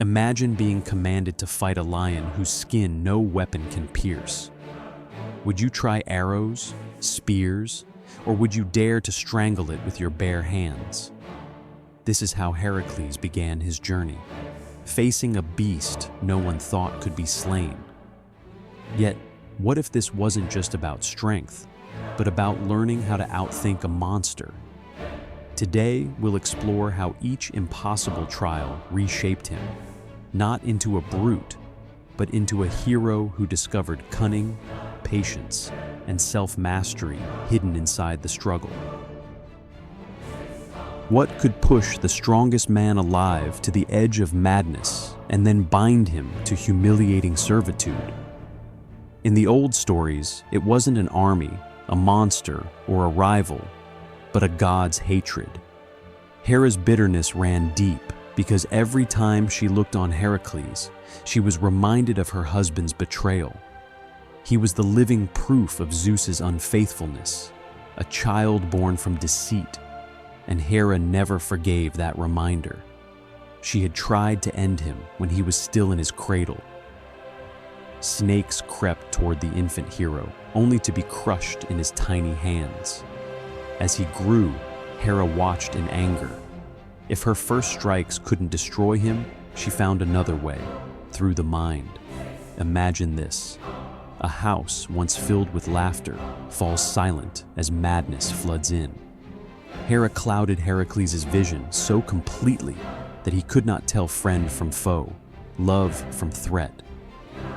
Imagine being commanded to fight a lion whose skin no weapon can pierce. Would you try arrows, spears, or would you dare to strangle it with your bare hands? This is how Heracles began his journey, facing a beast no one thought could be slain. Yet, what if this wasn't just about strength, but about learning how to outthink a monster? Today, we'll explore how each impossible trial reshaped him, not into a brute, but into a hero who discovered cunning, patience, and self-mastery hidden inside the struggle. What could push the strongest man alive to the edge of madness and then bind him to humiliating servitude? In the old stories, it wasn't an army, a monster, or a rival, but a god's hatred. Hera's bitterness ran deep because every time she looked on Heracles, she was reminded of her husband's betrayal. He was the living proof of Zeus's unfaithfulness, a child born from deceit, and Hera never forgave that reminder. She had tried to end him when he was still in his cradle. Snakes crept toward the infant hero, only to be crushed in his tiny hands. As he grew, Hera watched in anger. If her first strikes couldn't destroy him, she found another way, through the mind. Imagine this. A house once filled with laughter falls silent as madness floods in. Hera clouded Heracles' vision so completely that he could not tell friend from foe, love from threat.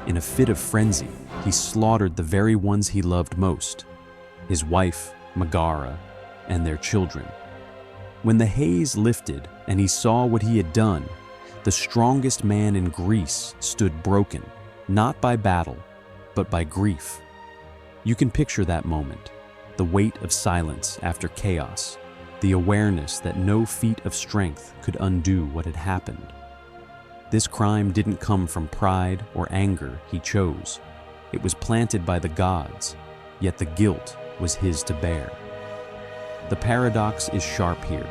In a fit of frenzy, he slaughtered the very ones he loved most, his wife, Megara, and their children. When the haze lifted and he saw what he had done, the strongest man in Greece stood broken, not by battle, but by grief. You can picture that moment, the weight of silence after chaos, the awareness that no feat of strength could undo what had happened. This crime didn't come from pride or anger he chose. It was planted by the gods, yet the guilt was his to bear. The paradox is sharp here.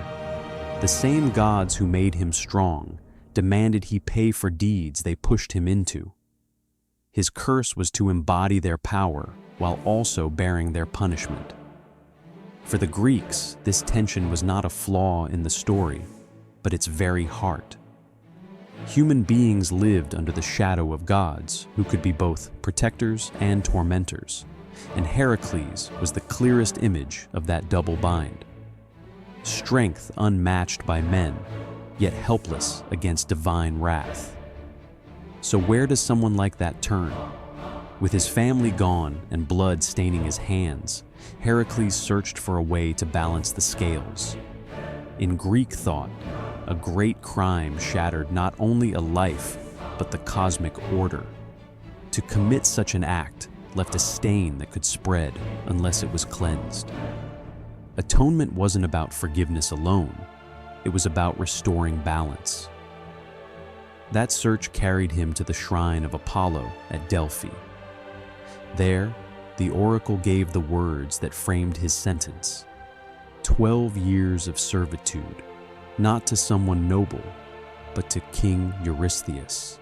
The same gods who made him strong demanded he pay for deeds they pushed him into. His curse was to embody their power while also bearing their punishment. For the Greeks, this tension was not a flaw in the story, but its very heart. Human beings lived under the shadow of gods who could be both protectors and tormentors, and Heracles was the clearest image of that double bind. Strength unmatched by men, yet helpless against divine wrath. So where does someone like that turn? With his family gone and blood staining his hands, Heracles searched for a way to balance the scales. In Greek thought, a great crime shattered not only a life, but the cosmic order. To commit such an act left a stain that could spread unless it was cleansed. Atonement wasn't about forgiveness alone, it was about restoring balance. That search carried him to the shrine of Apollo at Delphi. There, the oracle gave the words that framed his sentence. 12 years of servitude, not to someone noble, but to King Eurystheus.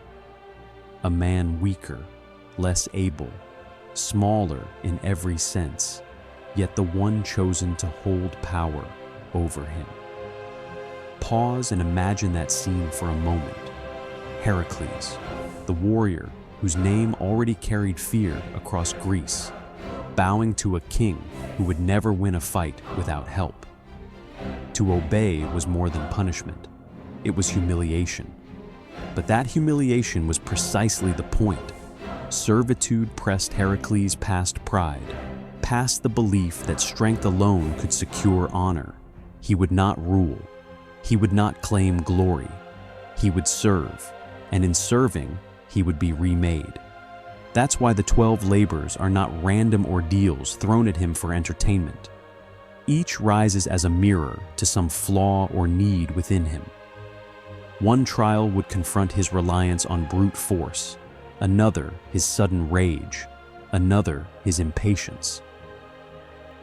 A man weaker, less able, smaller in every sense, yet the one chosen to hold power over him. Pause and imagine that scene for a moment. Heracles, the warrior whose name already carried fear across Greece, bowing to a king who would never win a fight without help. To obey was more than punishment. It was humiliation. But that humiliation was precisely the point. Servitude pressed Heracles past pride, past the belief that strength alone could secure honor. He would not rule. He would not claim glory. He would serve, and in serving, he would be remade. That's why the 12 labors are not random ordeals thrown at him for entertainment. Each rises as a mirror to some flaw or need within him. One trial would confront his reliance on brute force, another his sudden rage, another his impatience.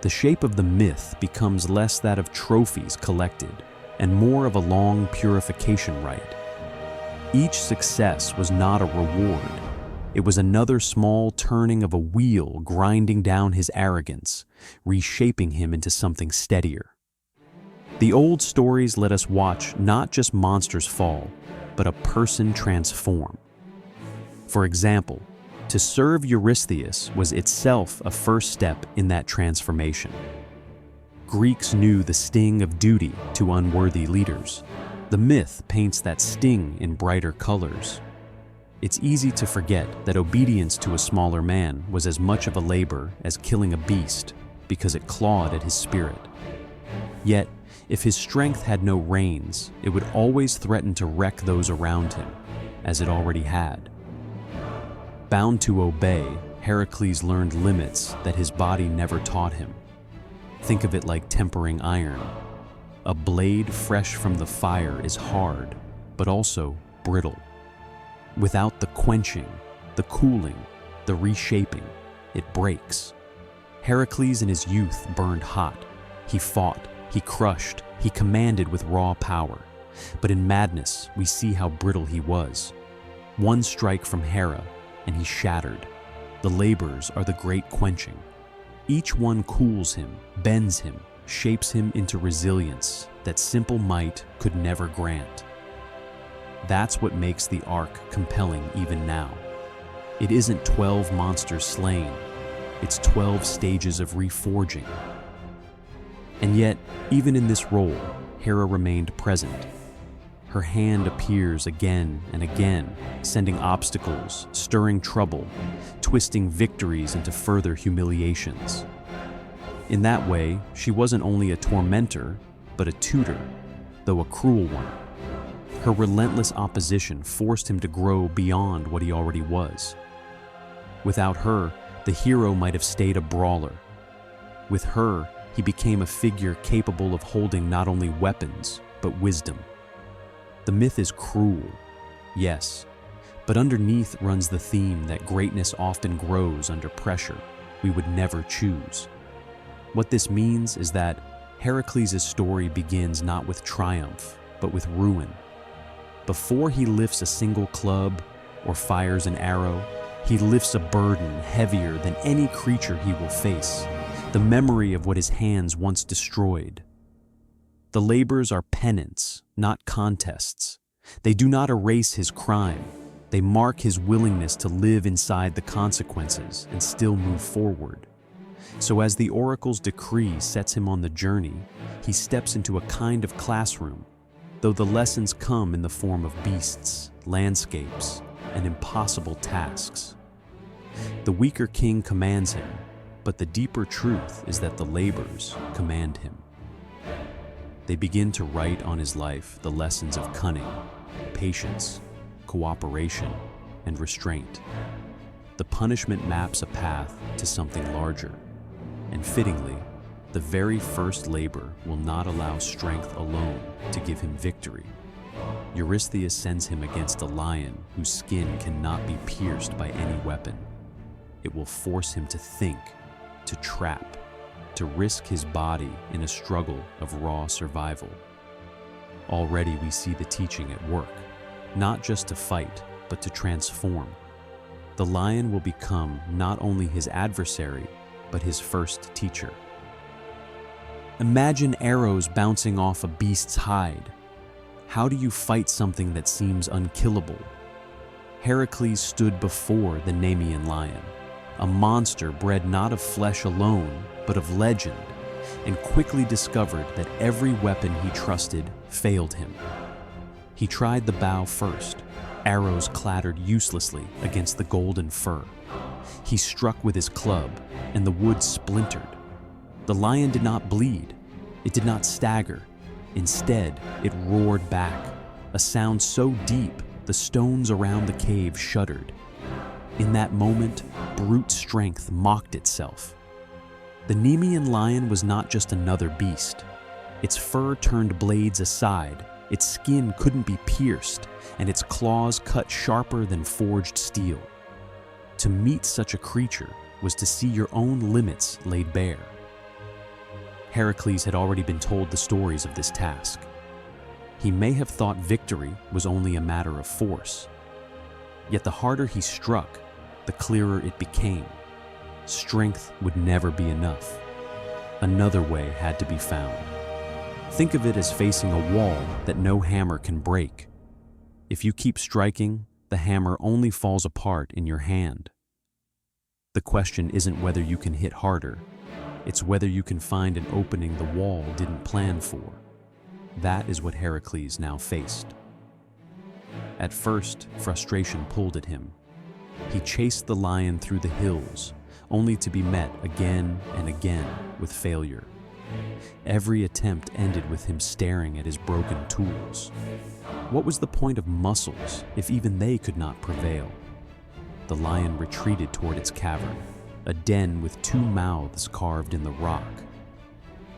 The shape of the myth becomes less that of trophies collected and more of a long purification rite. Each success was not a reward. It was another small turning of a wheel grinding down his arrogance, reshaping him into something steadier. The old stories let us watch not just monsters fall, but a person transform. For example, to serve Eurystheus was itself a first step in that transformation. Greeks knew the sting of duty to unworthy leaders. The myth paints that sting in brighter colors. It's easy to forget that obedience to a smaller man was as much of a labor as killing a beast because it clawed at his spirit. Yet, if his strength had no reins, it would always threaten to wreck those around him, as it already had. Bound to obey, Heracles learned limits that his body never taught him. Think of it like tempering iron. A blade fresh from the fire is hard, but also brittle. Without the quenching, the cooling, the reshaping, it breaks. Heracles in his youth burned hot. He fought, he crushed, he commanded with raw power. But in madness, we see how brittle he was. One strike from Hera, and he shattered. The labors are the great quenching. Each one cools him, bends him, shapes him into resilience that simple might could never grant. That's what makes the arc compelling even now. It isn't 12 monsters slain, it's 12 stages of reforging. And yet, even in this role, Hera remained present. Her hand appears again and again, sending obstacles, stirring trouble, twisting victories into further humiliations. In that way, she wasn't only a tormentor, but a tutor, though a cruel one. Her relentless opposition forced him to grow beyond what he already was. Without her, the hero might have stayed a brawler. With her, he became a figure capable of holding not only weapons, but wisdom. The myth is cruel, yes, but underneath runs the theme that greatness often grows under pressure we would never choose. What this means is that Heracles' story begins not with triumph, but with ruin. Before he lifts a single club or fires an arrow, he lifts a burden heavier than any creature he will face, the memory of what his hands once destroyed. The labors are penance, not contests. They do not erase his crime. They mark his willingness to live inside the consequences and still move forward. So as the oracle's decree sets him on the journey, he steps into a kind of classroom, though the lessons come in the form of beasts, landscapes, and impossible tasks. The weaker king commands him, but the deeper truth is that the labors command him. They begin to write on his life the lessons of cunning, patience, cooperation, and restraint. The punishment maps a path to something larger, and fittingly, the very first labor will not allow strength alone to give him victory. Eurystheus sends him against a lion whose skin cannot be pierced by any weapon. It will force him to think, to trap, to risk his body in a struggle of raw survival. Already we see the teaching at work, not just to fight, but to transform. The lion will become not only his adversary, but his first teacher. Imagine arrows bouncing off a beast's hide. How do you fight something that seems unkillable? Heracles stood before the Nemean Lion, a monster bred not of flesh alone, but of legend, and quickly discovered that every weapon he trusted failed him. He tried the bow first. Arrows clattered uselessly against the golden fur. He struck with his club, and the wood splintered. The lion did not bleed. It did not stagger. Instead, it roared back, a sound so deep the stones around the cave shuddered. In that moment, brute strength mocked itself. The Nemean lion was not just another beast. Its fur turned blades aside, its skin couldn't be pierced, and its claws cut sharper than forged steel. To meet such a creature was to see your own limits laid bare. Heracles had already been told the stories of this task. He may have thought victory was only a matter of force. Yet the harder he struck, the clearer it became. Strength would never be enough. Another way had to be found. Think of it as facing a wall that no hammer can break. If you keep striking, the hammer only falls apart in your hand. The question isn't whether you can hit harder, it's whether you can find an opening the wall didn't plan for. That is what Heracles now faced. At first, frustration pulled at him. He chased the lion through the hills, only to be met again and again with failure. Every attempt ended with him staring at his broken tools. What was the point of muscles if even they could not prevail? The lion retreated toward its cavern, a den with 2 mouths carved in the rock.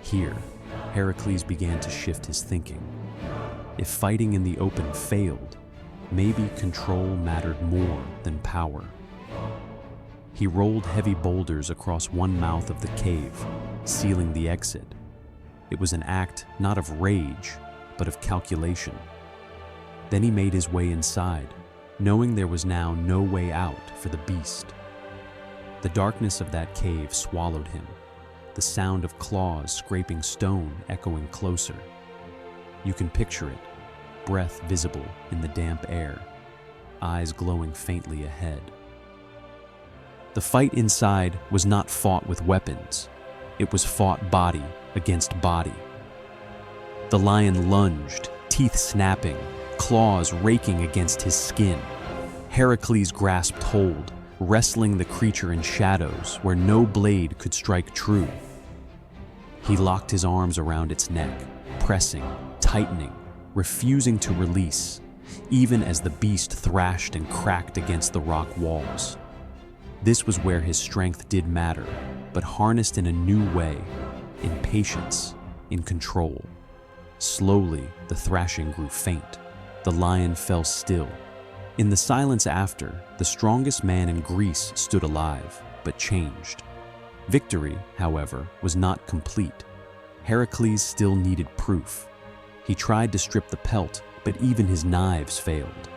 Here, Heracles began to shift his thinking. If fighting in the open failed, maybe control mattered more than power. He rolled heavy boulders across one mouth of the cave, sealing the exit. It was an act not of rage, but of calculation. Then he made his way inside, knowing there was now no way out for the beast. The darkness of that cave swallowed him, the sound of claws scraping stone echoing closer. You can picture it, breath visible in the damp air, eyes glowing faintly ahead. The fight inside was not fought with weapons. It was fought body against body. The lion lunged, teeth snapping, claws raking against his skin. Heracles grasped hold, wrestling the creature in shadows where no blade could strike true. He locked his arms around its neck, pressing, tightening, refusing to release, even as the beast thrashed and cracked against the rock walls. This was where his strength did matter, but harnessed in a new way, in patience, in control. Slowly, the thrashing grew faint. The lion fell still. In the silence after, the strongest man in Greece stood alive, but changed. Victory, however, was not complete. Heracles still needed proof. He tried to strip the pelt, but even his knives failed.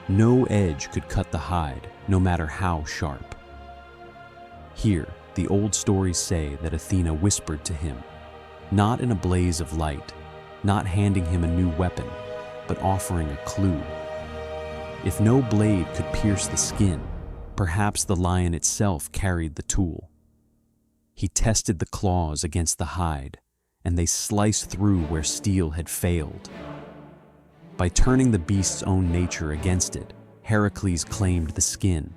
No edge could cut the hide, no matter how sharp. Here, the old stories say that Athena whispered to him, not in a blaze of light, not handing him a new weapon, but offering a clue. If no blade could pierce the skin, perhaps the lion itself carried the tool. He tested the claws against the hide, and they sliced through where steel had failed. By turning the beast's own nature against it, Heracles claimed the skin.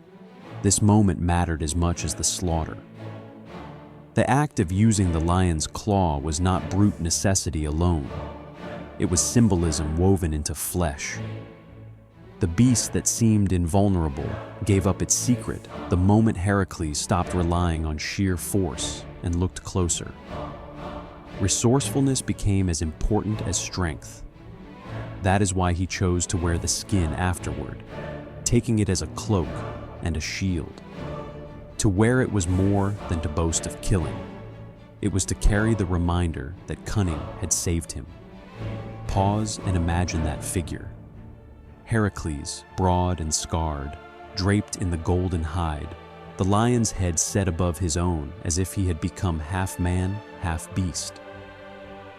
This moment mattered as much as the slaughter. The act of using the lion's claw was not brute necessity alone. It was symbolism woven into flesh. The beast that seemed invulnerable gave up its secret the moment Heracles stopped relying on sheer force and looked closer. Resourcefulness became as important as strength. That is why he chose to wear the skin afterward, taking it as a cloak and a shield. To wear it was more than to boast of killing. It was to carry the reminder that cunning had saved him. Pause and imagine that figure. Heracles, broad and scarred, draped in the golden hide, the lion's head set above his own as if he had become half man, half beast.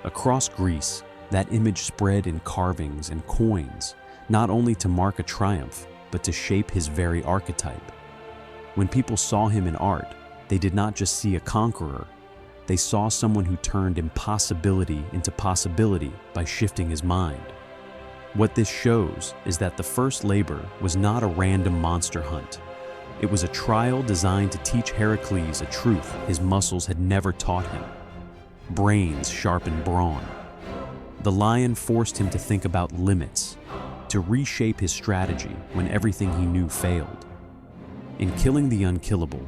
Across Greece, that image spread in carvings and coins, not only to mark a triumph, but to shape his very archetype. When people saw him in art, they did not just see a conqueror, they saw someone who turned impossibility into possibility by shifting his mind. What this shows is that the first labor was not a random monster hunt. It was a trial designed to teach Heracles a truth his muscles had never taught him. Brains sharpen brawn. The lion forced him to think about limits, to reshape his strategy when everything he knew failed. In killing the unkillable,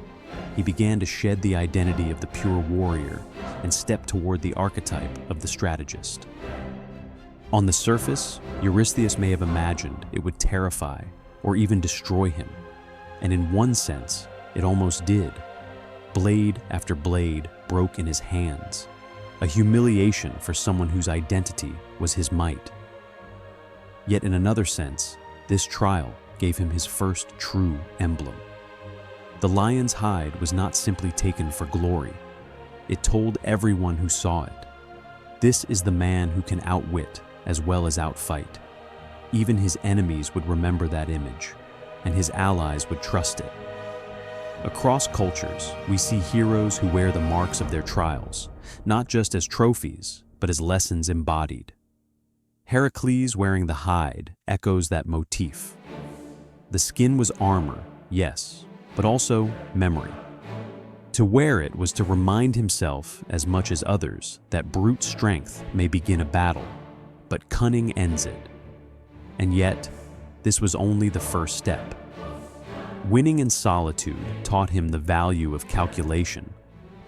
he began to shed the identity of the pure warrior and step toward the archetype of the strategist. On the surface, Eurystheus may have imagined it would terrify or even destroy him, and in one sense, it almost did. Blade after blade broke in his hands, a humiliation for someone whose identity was his might. Yet in another sense, this trial gave him his first true emblem. The lion's hide was not simply taken for glory. It told everyone who saw it, this is the man who can outwit as well as outfight. Even his enemies would remember that image, and his allies would trust it. Across cultures, we see heroes who wear the marks of their trials, not just as trophies, but as lessons embodied. Heracles wearing the hide echoes that motif. The skin was armor, yes, but also memory. To wear it was to remind himself, as much as others, that brute strength may begin a battle, but cunning ends it. And yet, this was only the first step. Winning in solitude taught him the value of calculation,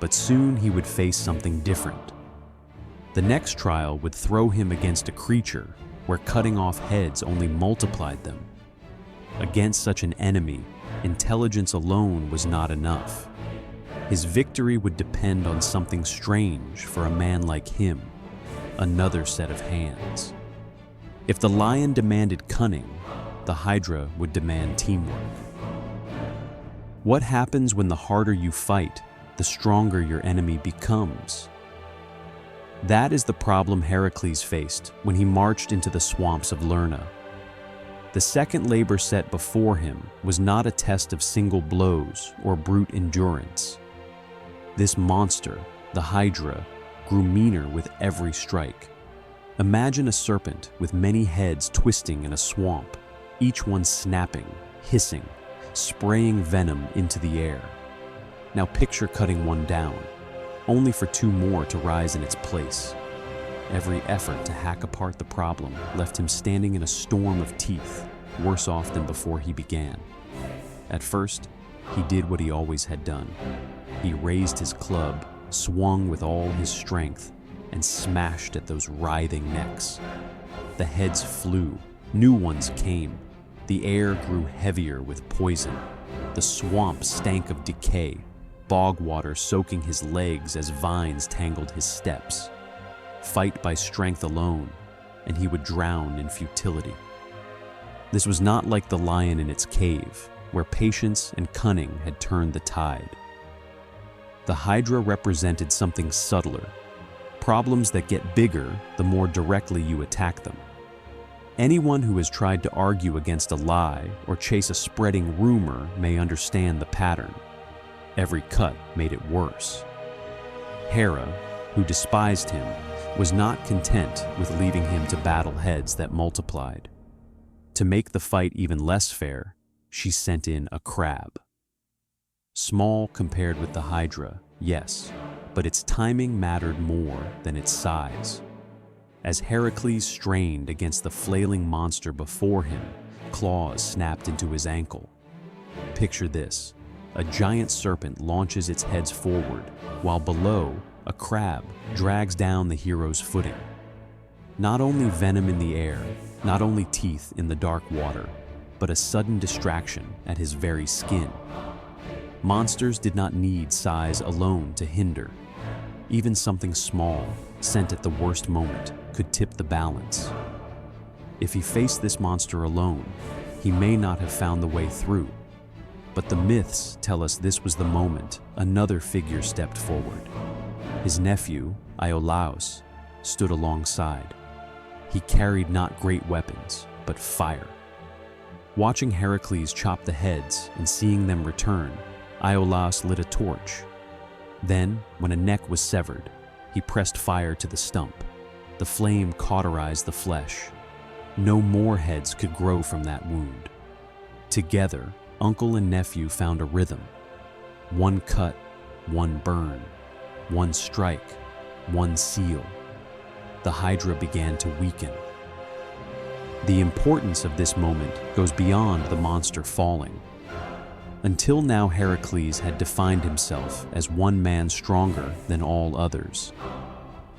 but soon he would face something different. The next trial would throw him against a creature where cutting off heads only multiplied them. Against such an enemy, intelligence alone was not enough. His victory would depend on something strange for a man like him, another set of hands. If the lion demanded cunning, the Hydra would demand teamwork. What happens when the harder you fight, the stronger your enemy becomes? That is the problem Heracles faced when he marched into the swamps of Lerna. The second labor set before him was not a test of single blows or brute endurance. This monster, the Hydra, grew meaner with every strike. Imagine a serpent with many heads twisting in a swamp, each one snapping, hissing, spraying venom into the air. Now picture cutting one down, only for two more to rise in its place. Every effort to hack apart the problem left him standing in a storm of teeth, worse off than before he began. At first, he did what he always had done. He raised his club, swung with all his strength, and smashed at those writhing necks. The heads flew, new ones came. The air grew heavier with poison. The swamp stank of decay, bog water soaking his legs as vines tangled his steps. Fight by strength alone, and he would drown in futility. This was not like the lion in its cave, where patience and cunning had turned the tide. The Hydra represented something subtler, problems that get bigger the more directly you attack them. Anyone who has tried to argue against a lie or chase a spreading rumor may understand the pattern. Every cut made it worse. Hera, who despised him, was not content with leaving him to battle heads that multiplied. To make the fight even less fair, she sent in a crab. Small compared with the Hydra, yes, but its timing mattered more than its size. As Heracles strained against the flailing monster before him, claws snapped into his ankle. Picture this: a giant serpent launches its heads forward, while below, a crab drags down the hero's footing. Not only venom in the air, not only teeth in the dark water, but a sudden distraction at his very skin. Monsters did not need size alone to hinder. Even something small, sent at the worst moment, could tip the balance. If he faced this monster alone, he may not have found the way through. But the myths tell us this was the moment another figure stepped forward. His nephew, Iolaus, stood alongside. He carried not great weapons, but fire. Watching Heracles chop the heads and seeing them return, Iolaus lit a torch. Then, when a neck was severed, he pressed fire to the stump. The flame cauterized the flesh. No more heads could grow from that wound. Together, uncle and nephew found a rhythm. One cut, one burn. One strike, one seal. The Hydra began to weaken. The importance of this moment goes beyond the monster falling. Until now, Heracles had defined himself as one man stronger than all others.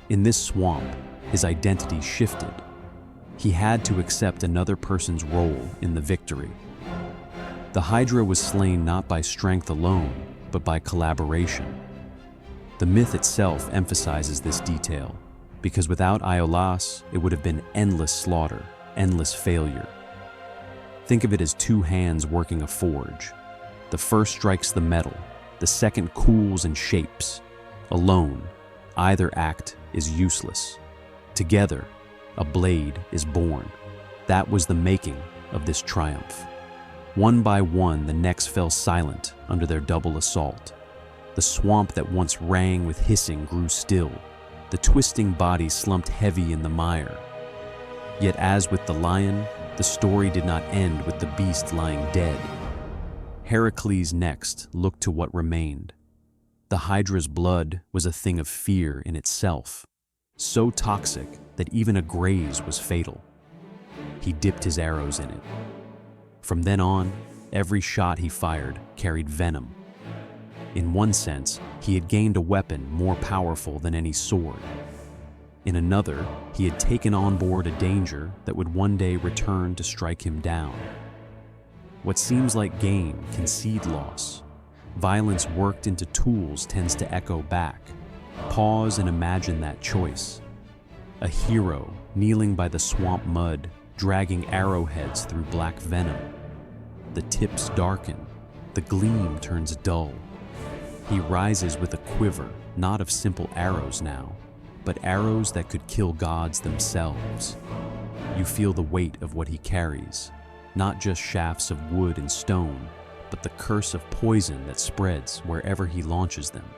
In this swamp, his identity shifted. He had to accept another person's role in the victory. The Hydra was slain not by strength alone, but by collaboration. The myth itself emphasizes this detail, because without Iolaus, it would have been endless slaughter, endless failure. Think of it as two hands working a forge. The first strikes the metal, the second cools and shapes. Alone, either act is useless. Together, a blade is born. That was the making of this triumph. One by one, the necks fell silent under their double assault. The swamp that once rang with hissing grew still. The twisting body slumped heavy in the mire. Yet as with the lion, the story did not end with the beast lying dead. Heracles next looked to what remained. The Hydra's blood was a thing of fear in itself, so toxic that even a graze was fatal. He dipped his arrows in it. From then on, every shot he fired carried venom. In one sense, he had gained a weapon more powerful than any sword. In another, he had taken on board a danger that would one day return to strike him down. What seems like gain can seed loss. Violence worked into tools tends to echo back. Pause and imagine that choice. A hero kneeling by the swamp mud, dragging arrowheads through black venom. The tips darken, the gleam turns dull. He rises with a quiver, not of simple arrows now, but arrows that could kill gods themselves. You feel the weight of what he carries, not just shafts of wood and stone, but the curse of poison that spreads wherever he launches them.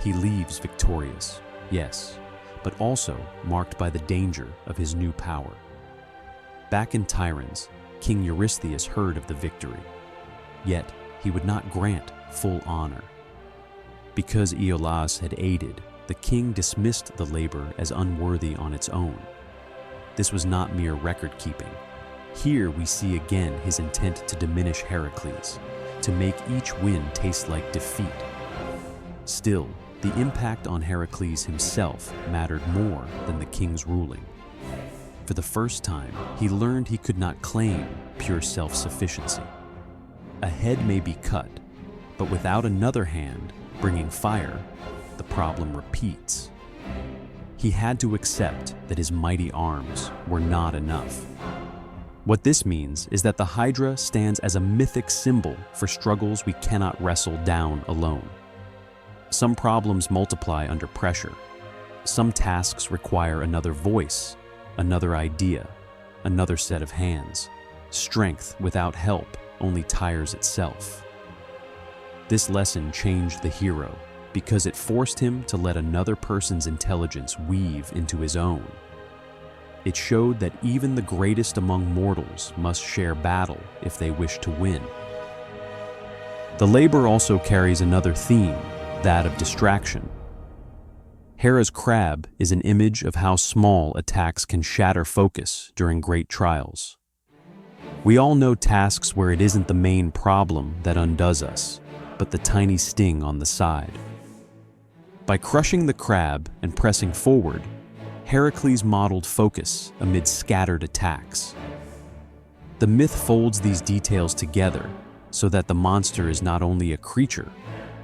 He leaves victorious, yes, but also marked by the danger of his new power. Back in Tiryns, King Eurystheus heard of the victory, yet he would not grant full honor. Because Iolaus had aided, the king dismissed the labor as unworthy on its own. This was not mere record-keeping. Here we see again his intent to diminish Heracles, to make each win taste like defeat. Still, the impact on Heracles himself mattered more than the king's ruling. For the first time, he learned he could not claim pure self-sufficiency. A head may be cut, but without another hand bringing fire, the problem repeats. He had to accept that his mighty arms were not enough. What this means is that the Hydra stands as a mythic symbol for struggles we cannot wrestle down alone. Some problems multiply under pressure. Some tasks require another voice, another idea, another set of hands. Strength without help only tires itself. This lesson changed the hero because it forced him to let another person's intelligence weave into his own. It showed that even the greatest among mortals must share battle if they wish to win. The labor also carries another theme, that of distraction. Hera's crab is an image of how small attacks can shatter focus during great trials. We all know tasks where it isn't the main problem that undoes us, but the tiny sting on the side. By crushing the crab and pressing forward, Heracles modeled focus amid scattered attacks. The myth folds these details together so that the monster is not only a creature,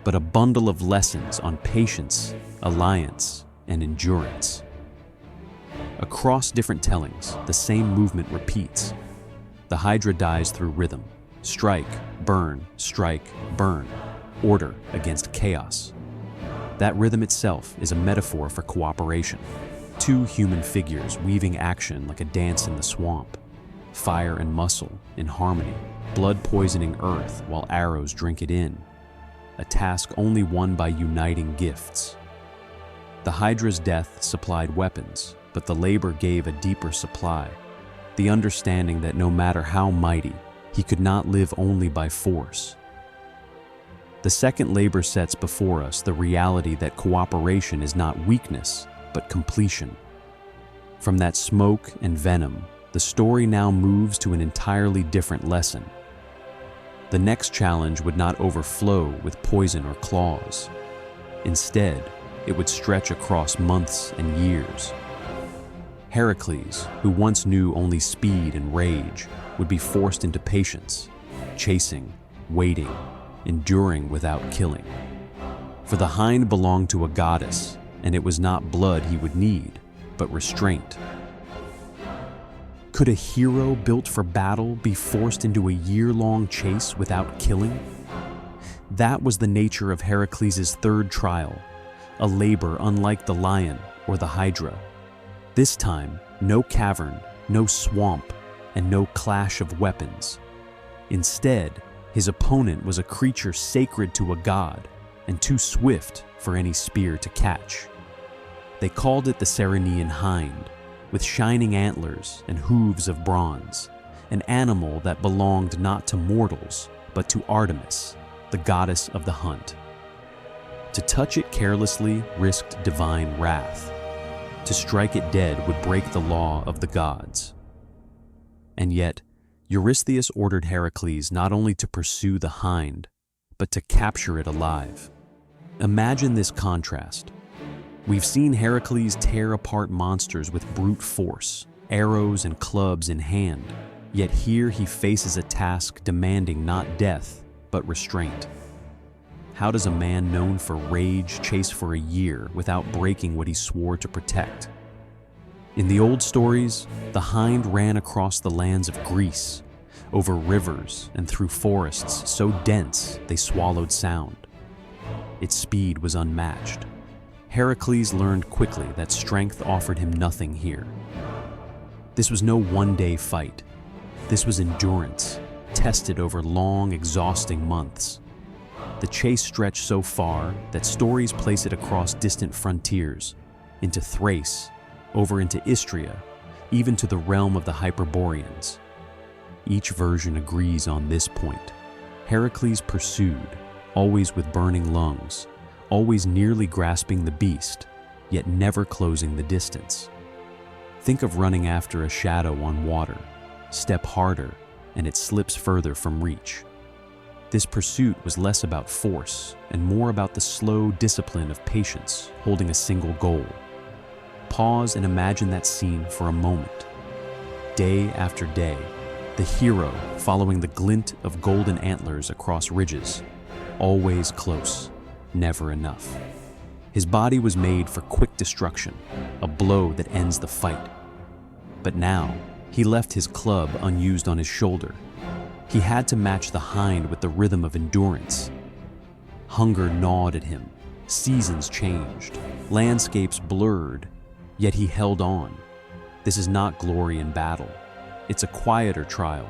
but a bundle of lessons on patience, alliance, and endurance. Across different tellings, the same movement repeats. The Hydra dies through rhythm: strike, burn, order against chaos. That rhythm itself is a metaphor for cooperation. Two human figures weaving action like a dance in the swamp. Fire and muscle in harmony, blood poisoning earth while arrows drink it in. A task only won by uniting gifts. The Hydra's death supplied weapons, but the labor gave a deeper supply. The understanding that no matter how mighty, he could not live only by force. The second labor sets before us the reality that cooperation is not weakness, but completion. From that smoke and venom, the story now moves to an entirely different lesson. The next challenge would not overflow with poison or claws. Instead, it would stretch across months and years. Heracles, who once knew only speed and rage, would be forced into patience, chasing, waiting, enduring without killing. For the hind belonged to a goddess, and it was not blood he would need, but restraint. Could a hero built for battle be forced into a year-long chase without killing? That was the nature of Heracles' third trial, a labor unlike the lion or the hydra. This time, no cavern, no swamp, and no clash of weapons. Instead, his opponent was a creature sacred to a god and too swift for any spear to catch. They called it the Ceryneian Hind, with shining antlers and hooves of bronze, an animal that belonged not to mortals, but to Artemis, the goddess of the hunt. To touch it carelessly risked divine wrath. To strike it dead would break the law of the gods. And yet, Eurystheus ordered Heracles not only to pursue the hind, but to capture it alive. Imagine this contrast. We've seen Heracles tear apart monsters with brute force, arrows and clubs in hand, yet here he faces a task demanding not death, but restraint. How does a man known for rage chase for a year without breaking what he swore to protect? In the old stories, the hind ran across the lands of Greece, over rivers and through forests so dense they swallowed sound. Its speed was unmatched. Heracles learned quickly that strength offered him nothing here. This was no one-day fight. This was endurance, tested over long, exhausting months. The chase stretched so far that stories place it across distant frontiers, into Thrace, over into Istria, even to the realm of the Hyperboreans. Each version agrees on this point. Heracles pursued, always with burning lungs, always nearly grasping the beast, yet never closing the distance. Think of running after a shadow on water. Step harder, and it slips further from reach. This pursuit was less about force and more about the slow discipline of patience, holding a single goal. Pause and imagine that scene for a moment. Day after day, the hero following the glint of golden antlers across ridges, always close, never enough. His body was made for quick destruction, a blow that ends the fight. But now, he left his club unused on his shoulder. He had to match the hind with the rhythm of endurance. Hunger gnawed at him, seasons changed, landscapes blurred, yet he held on. This is not glory in battle. It's a quieter trial,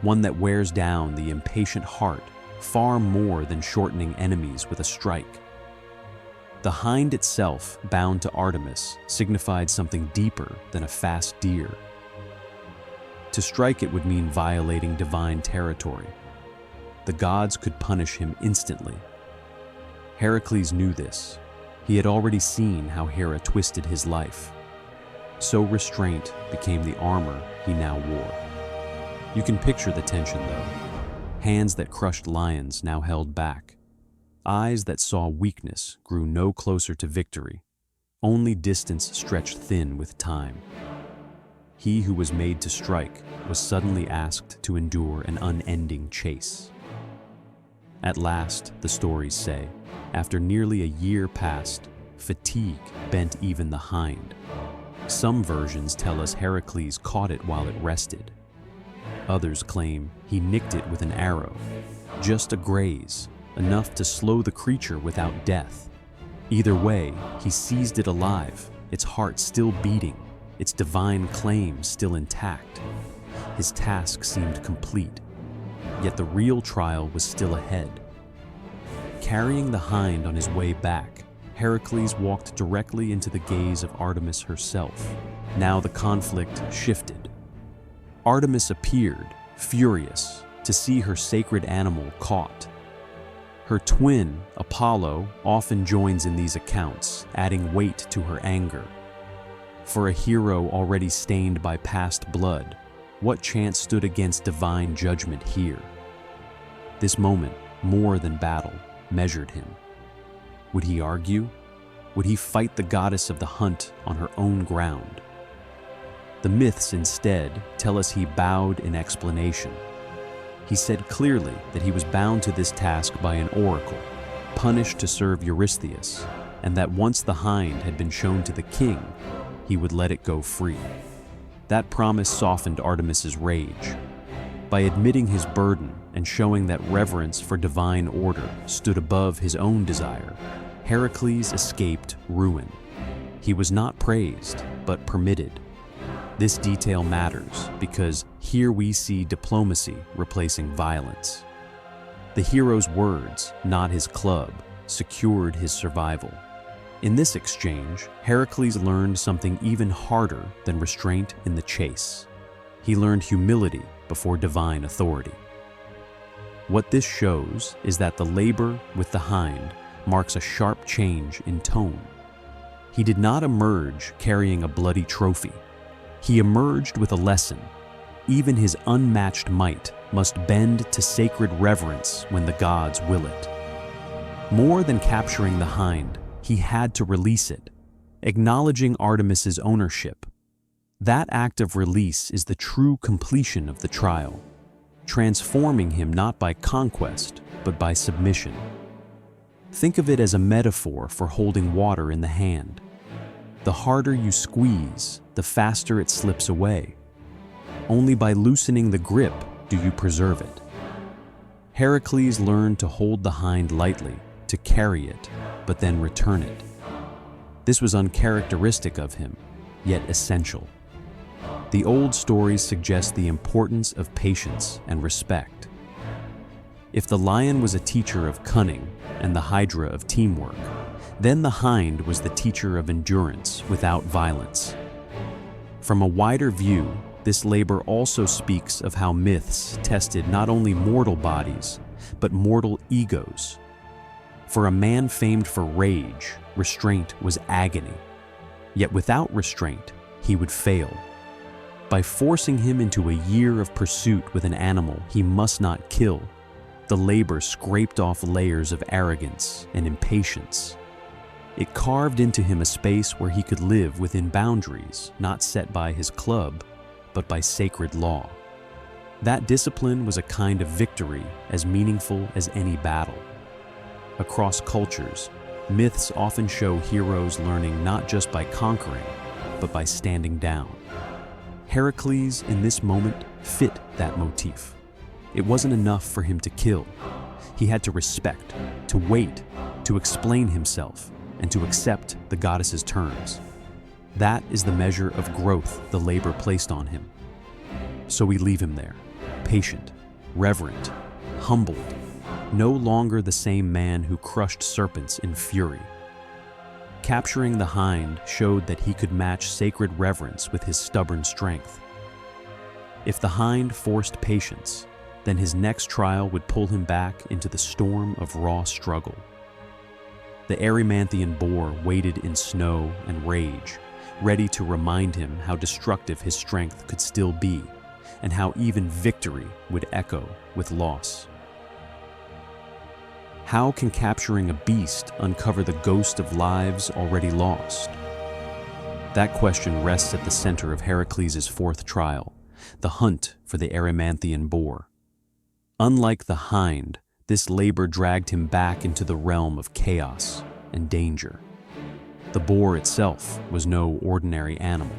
one that wears down the impatient heart far more than shortening enemies with a strike. The hind itself, bound to Artemis, signified something deeper than a fast deer. To strike it would mean violating divine territory. The gods could punish him instantly. Heracles knew this. He had already seen how Hera twisted his life. So restraint became the armor he now wore. You can picture the tension, though. Hands that crushed lions now held back. Eyes that saw weakness grew no closer to victory. Only distance stretched thin with time. He who was made to strike was suddenly asked to endure an unending chase. At last, the stories say, after nearly a year passed, fatigue bent even the hind. Some versions tell us Heracles caught it while it rested. Others claim he nicked it with an arrow, just a graze, enough to slow the creature without death. Either way, he seized it alive, its heart still beating, its divine claim still intact. His task seemed complete, yet the real trial was still ahead. Carrying the hind on his way back, Heracles walked directly into the gaze of Artemis herself. Now the conflict shifted. Artemis appeared, furious, to see her sacred animal caught. Her twin, Apollo, often joins in these accounts, adding weight to her anger. For a hero already stained by past blood, what chance stood against divine judgment here? This moment, more than battle, measured him. Would he argue? Would he fight the goddess of the hunt on her own ground? The myths instead tell us he bowed in explanation. He said clearly that he was bound to this task by an oracle, punished to serve Eurystheus, and that once the hind had been shown to the king, he would let it go free. That promise softened Artemis's rage. By admitting his burden and showing that reverence for divine order stood above his own desire, Heracles escaped ruin. He was not praised, but permitted. This detail matters because here we see diplomacy replacing violence. The hero's words, not his club, secured his survival. In this exchange, Heracles learned something even harder than restraint in the chase. He learned humility before divine authority. What this shows is that the labor with the hind marks a sharp change in tone. He did not emerge carrying a bloody trophy. He emerged with a lesson. Even his unmatched might must bend to sacred reverence when the gods will it. More than capturing the hind, he had to release it, acknowledging Artemis's ownership. That act of release is the true completion of the trial, transforming him not by conquest, but by submission. Think of it as a metaphor for holding water in the hand. The harder you squeeze, the faster it slips away. Only by loosening the grip do you preserve it. Heracles learned to hold the hind lightly, to carry it, but then return it. This was uncharacteristic of him, yet essential. The old stories suggest the importance of patience and respect. If the lion was a teacher of cunning and the hydra of teamwork, then the hind was the teacher of endurance without violence. From a wider view, this labor also speaks of how myths tested not only mortal bodies, but mortal egos. For a man famed for rage, restraint was agony. Yet without restraint, he would fail. By forcing him into a year of pursuit with an animal he must not kill, the labor scraped off layers of arrogance and impatience. It carved into him a space where he could live within boundaries not set by his club, but by sacred law. That discipline was a kind of victory as meaningful as any battle. Across cultures, myths often show heroes learning not just by conquering, but by standing down. Heracles, in this moment, fit that motif. It wasn't enough for him to kill. He had to respect, to wait, to explain himself, and to accept the goddess's terms. That is the measure of growth the labor placed on him. So we leave him there, patient, reverent, humbled, no longer the same man who crushed serpents in fury. Capturing the hind showed that he could match sacred reverence with his stubborn strength. If the hind forced patience, then his next trial would pull him back into the storm of raw struggle. The Erymanthian Boar waited in snow and rage, ready to remind him how destructive his strength could still be, and how even victory would echo with loss. How can capturing a beast uncover the ghost of lives already lost? That question rests at the center of Heracles' fourth trial, the hunt for the Erymanthian Boar. Unlike the hind, this labor dragged him back into the realm of chaos and danger. The boar itself was no ordinary animal.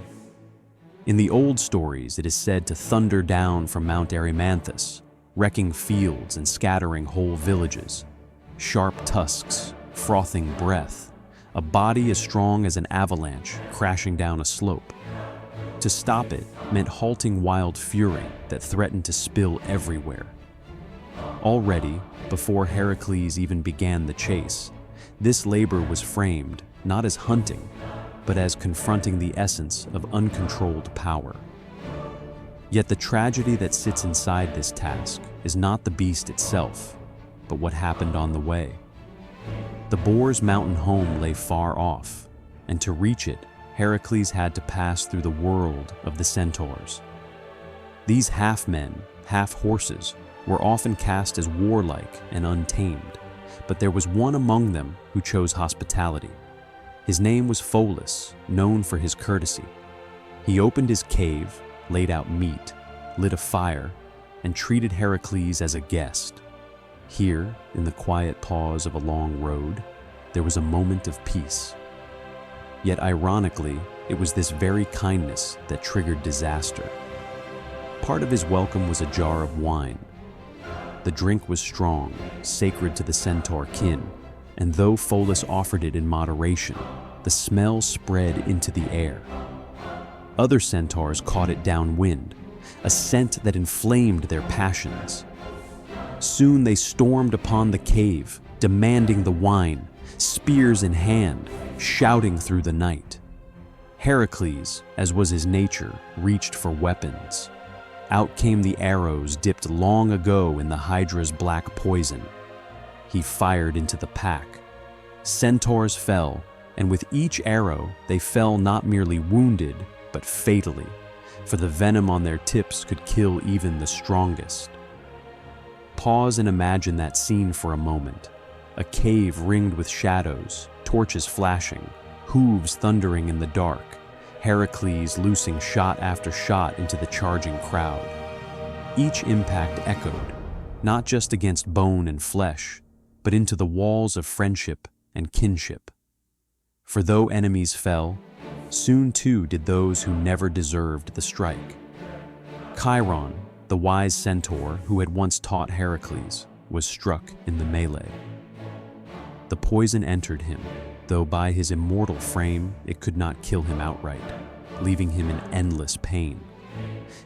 In the old stories, it is said to thunder down from Mount Erymanthus, wrecking fields and scattering whole villages. Sharp tusks, frothing breath, a body as strong as an avalanche crashing down a slope. To stop it meant halting wild fury that threatened to spill everywhere. Already, before Heracles even began the chase, this labor was framed not as hunting, but as confronting the essence of uncontrolled power. Yet the tragedy that sits inside this task is not the beast itself, but what happened on the way. The boar's mountain home lay far off, and to reach it, Heracles had to pass through the world of the centaurs. These half-men, half-horses, were often cast as warlike and untamed, but there was one among them who chose hospitality. His name was Pholus, known for his courtesy. He opened his cave, laid out meat, lit a fire, and treated Heracles as a guest. Here, in the quiet pause of a long road, there was a moment of peace. Yet ironically, It was this very kindness that triggered disaster. Part of his welcome was a jar of wine. The drink was strong, sacred to the centaur kin, and though Pholus offered it in moderation, the smell spread into the air. Other centaurs caught it downwind, a scent that inflamed their passions. Soon they stormed upon the cave, demanding the wine, spears in hand, shouting through the night. Heracles, as was his nature, reached for weapons. Out came the arrows dipped long ago in the Hydra's black poison. He fired into the pack. Centaurs fell, and with each arrow they fell not merely wounded, but fatally, for the venom on their tips could kill even the strongest. Pause and imagine that scene for a moment. A cave ringed with shadows, torches flashing, hooves thundering in the dark, Heracles loosing shot after shot into the charging crowd. Each impact echoed, not just against bone and flesh, but into the walls of friendship and kinship. For though enemies fell, soon too did those who never deserved the strike. Chiron, the wise centaur who had once taught Heracles, was struck in the melee. The poison entered him, though by his immortal frame it could not kill him outright, leaving him in endless pain.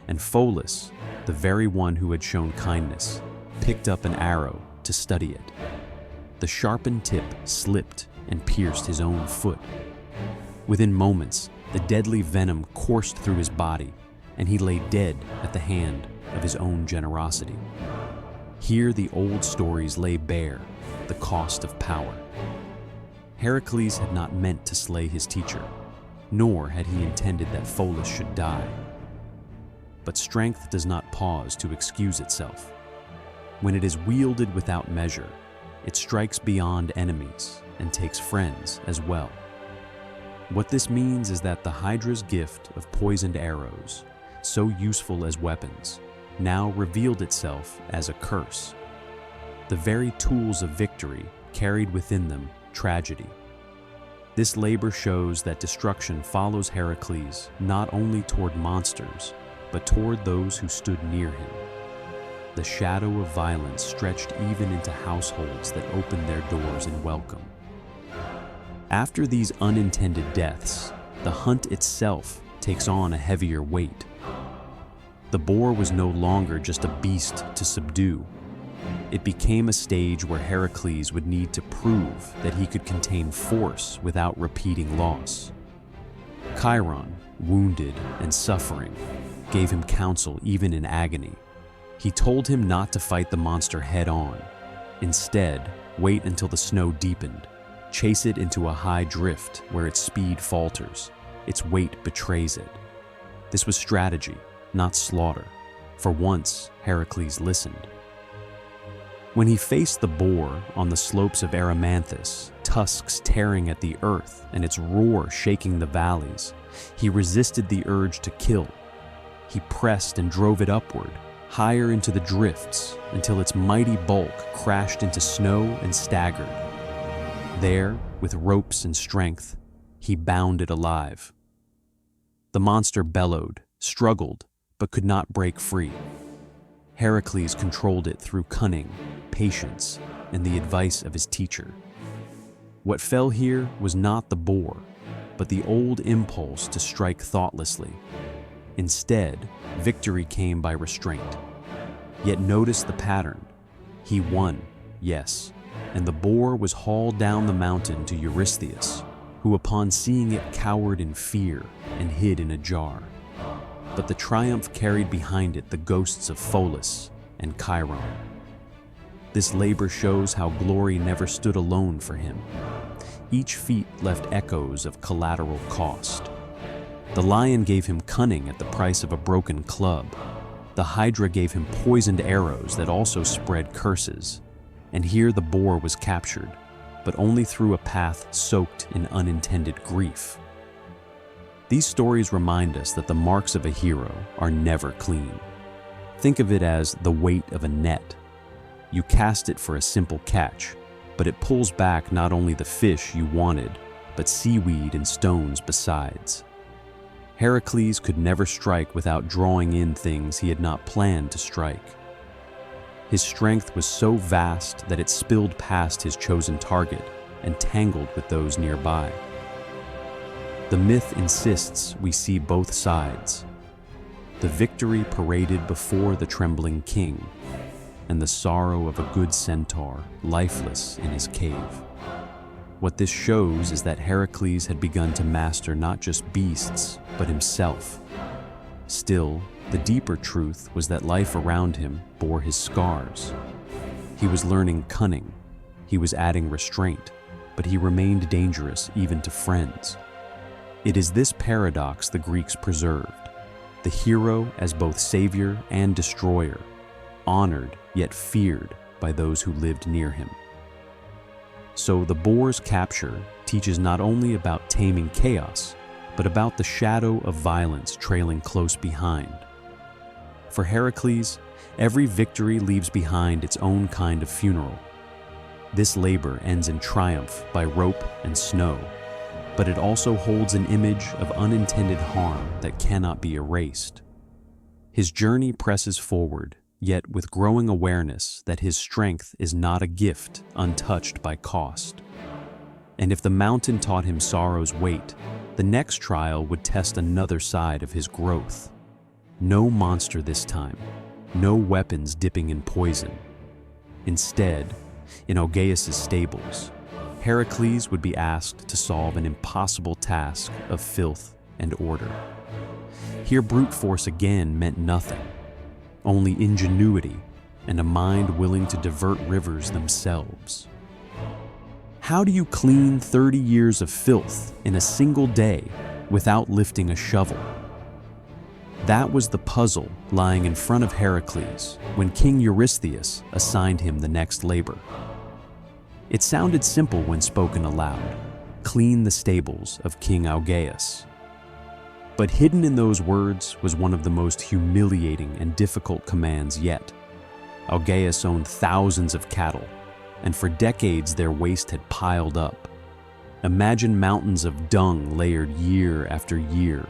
And Pholus, the very one who had shown kindness, picked up an arrow to study it. The sharpened tip slipped and pierced his own foot. Within moments, the deadly venom coursed through his body, and he lay dead at the hand of his own generosity. Here the old stories lay bare, the cost of power. Heracles had not meant to slay his teacher, nor had he intended that Pholus should die. But strength does not pause to excuse itself. When it is wielded without measure, it strikes beyond enemies and takes friends as well. What this means is that the Hydra's gift of poisoned arrows, so useful as weapons, now revealed itself as a curse. The very tools of victory carried within them tragedy. This labor shows that destruction follows Heracles not only toward monsters, but toward those who stood near him. The shadow of violence stretched even into households that opened their doors in welcome. After these unintended deaths, the hunt itself takes on a heavier weight. The boar was no longer just a beast to subdue. It became a stage where Heracles would need to prove that he could contain force without repeating loss. Chiron, wounded and suffering, gave him counsel even in agony. He told him not to fight the monster head-on. Instead, wait until the snow deepened. Chase it into a high drift where its speed falters, its weight betrays it. This was strategy, not slaughter. For once, Heracles listened. When he faced the boar on the slopes of Erymanthus, tusks tearing at the earth and its roar shaking the valleys, he resisted the urge to kill. He pressed and drove it upward, higher into the drifts, until its mighty bulk crashed into snow and staggered. There, with ropes and strength, he bound it alive. The monster bellowed, struggled, but could not break free. Heracles controlled it through cunning, patience, and the advice of his teacher. What fell here was not the boar, but the old impulse to strike thoughtlessly. Instead, victory came by restraint. Yet notice the pattern. He won, yes, and the boar was hauled down the mountain to Eurystheus, who upon seeing it cowered in fear and hid in a jar. But the triumph carried behind it the ghosts of Pholus and Chiron. This labor shows how glory never stood alone for him. Each feat left echoes of collateral cost. The lion gave him cunning at the price of a broken club. The Hydra gave him poisoned arrows that also spread curses. And here the boar was captured, but only through a path soaked in unintended grief. These stories remind us that the marks of a hero are never clean. Think of it as the weight of a net. You cast it for a simple catch, but it pulls back not only the fish you wanted, but seaweed and stones besides. Heracles could never strike without drawing in things he had not planned to strike. His strength was so vast that it spilled past his chosen target and tangled with those nearby. The myth insists we see both sides: the victory paraded before the trembling king, and the sorrow of a good centaur lifeless in his cave. What this shows is that Heracles had begun to master not just beasts, but himself. Still, the deeper truth was that life around him bore his scars. He was learning cunning, he was adding restraint, but he remained dangerous even to friends. It is this paradox the Greeks preserved: the hero as both savior and destroyer, honored yet feared by those who lived near him. So the boar's capture teaches not only about taming chaos, but about the shadow of violence trailing close behind. For Heracles, every victory leaves behind its own kind of funeral. This labor ends in triumph by rope and snow, but it also holds an image of unintended harm that cannot be erased. His journey presses forward, yet with growing awareness that his strength is not a gift untouched by cost. And if the mountain taught him sorrow's weight, the next trial would test another side of his growth. No monster this time, no weapons dipping in poison. Instead, in Augean Stables, Heracles would be asked to solve an impossible task of filth and order. Here brute force again meant nothing, only ingenuity and a mind willing to divert rivers themselves. How do you clean 30 years of filth in a single day without lifting a shovel? That was the puzzle lying in front of Heracles when King Eurystheus assigned him the next labor. It sounded simple when spoken aloud: clean the stables of King Augeas. But hidden in those words was one of the most humiliating and difficult commands yet. Augeas owned thousands of cattle, and for decades their waste had piled up. Imagine mountains of dung layered year after year,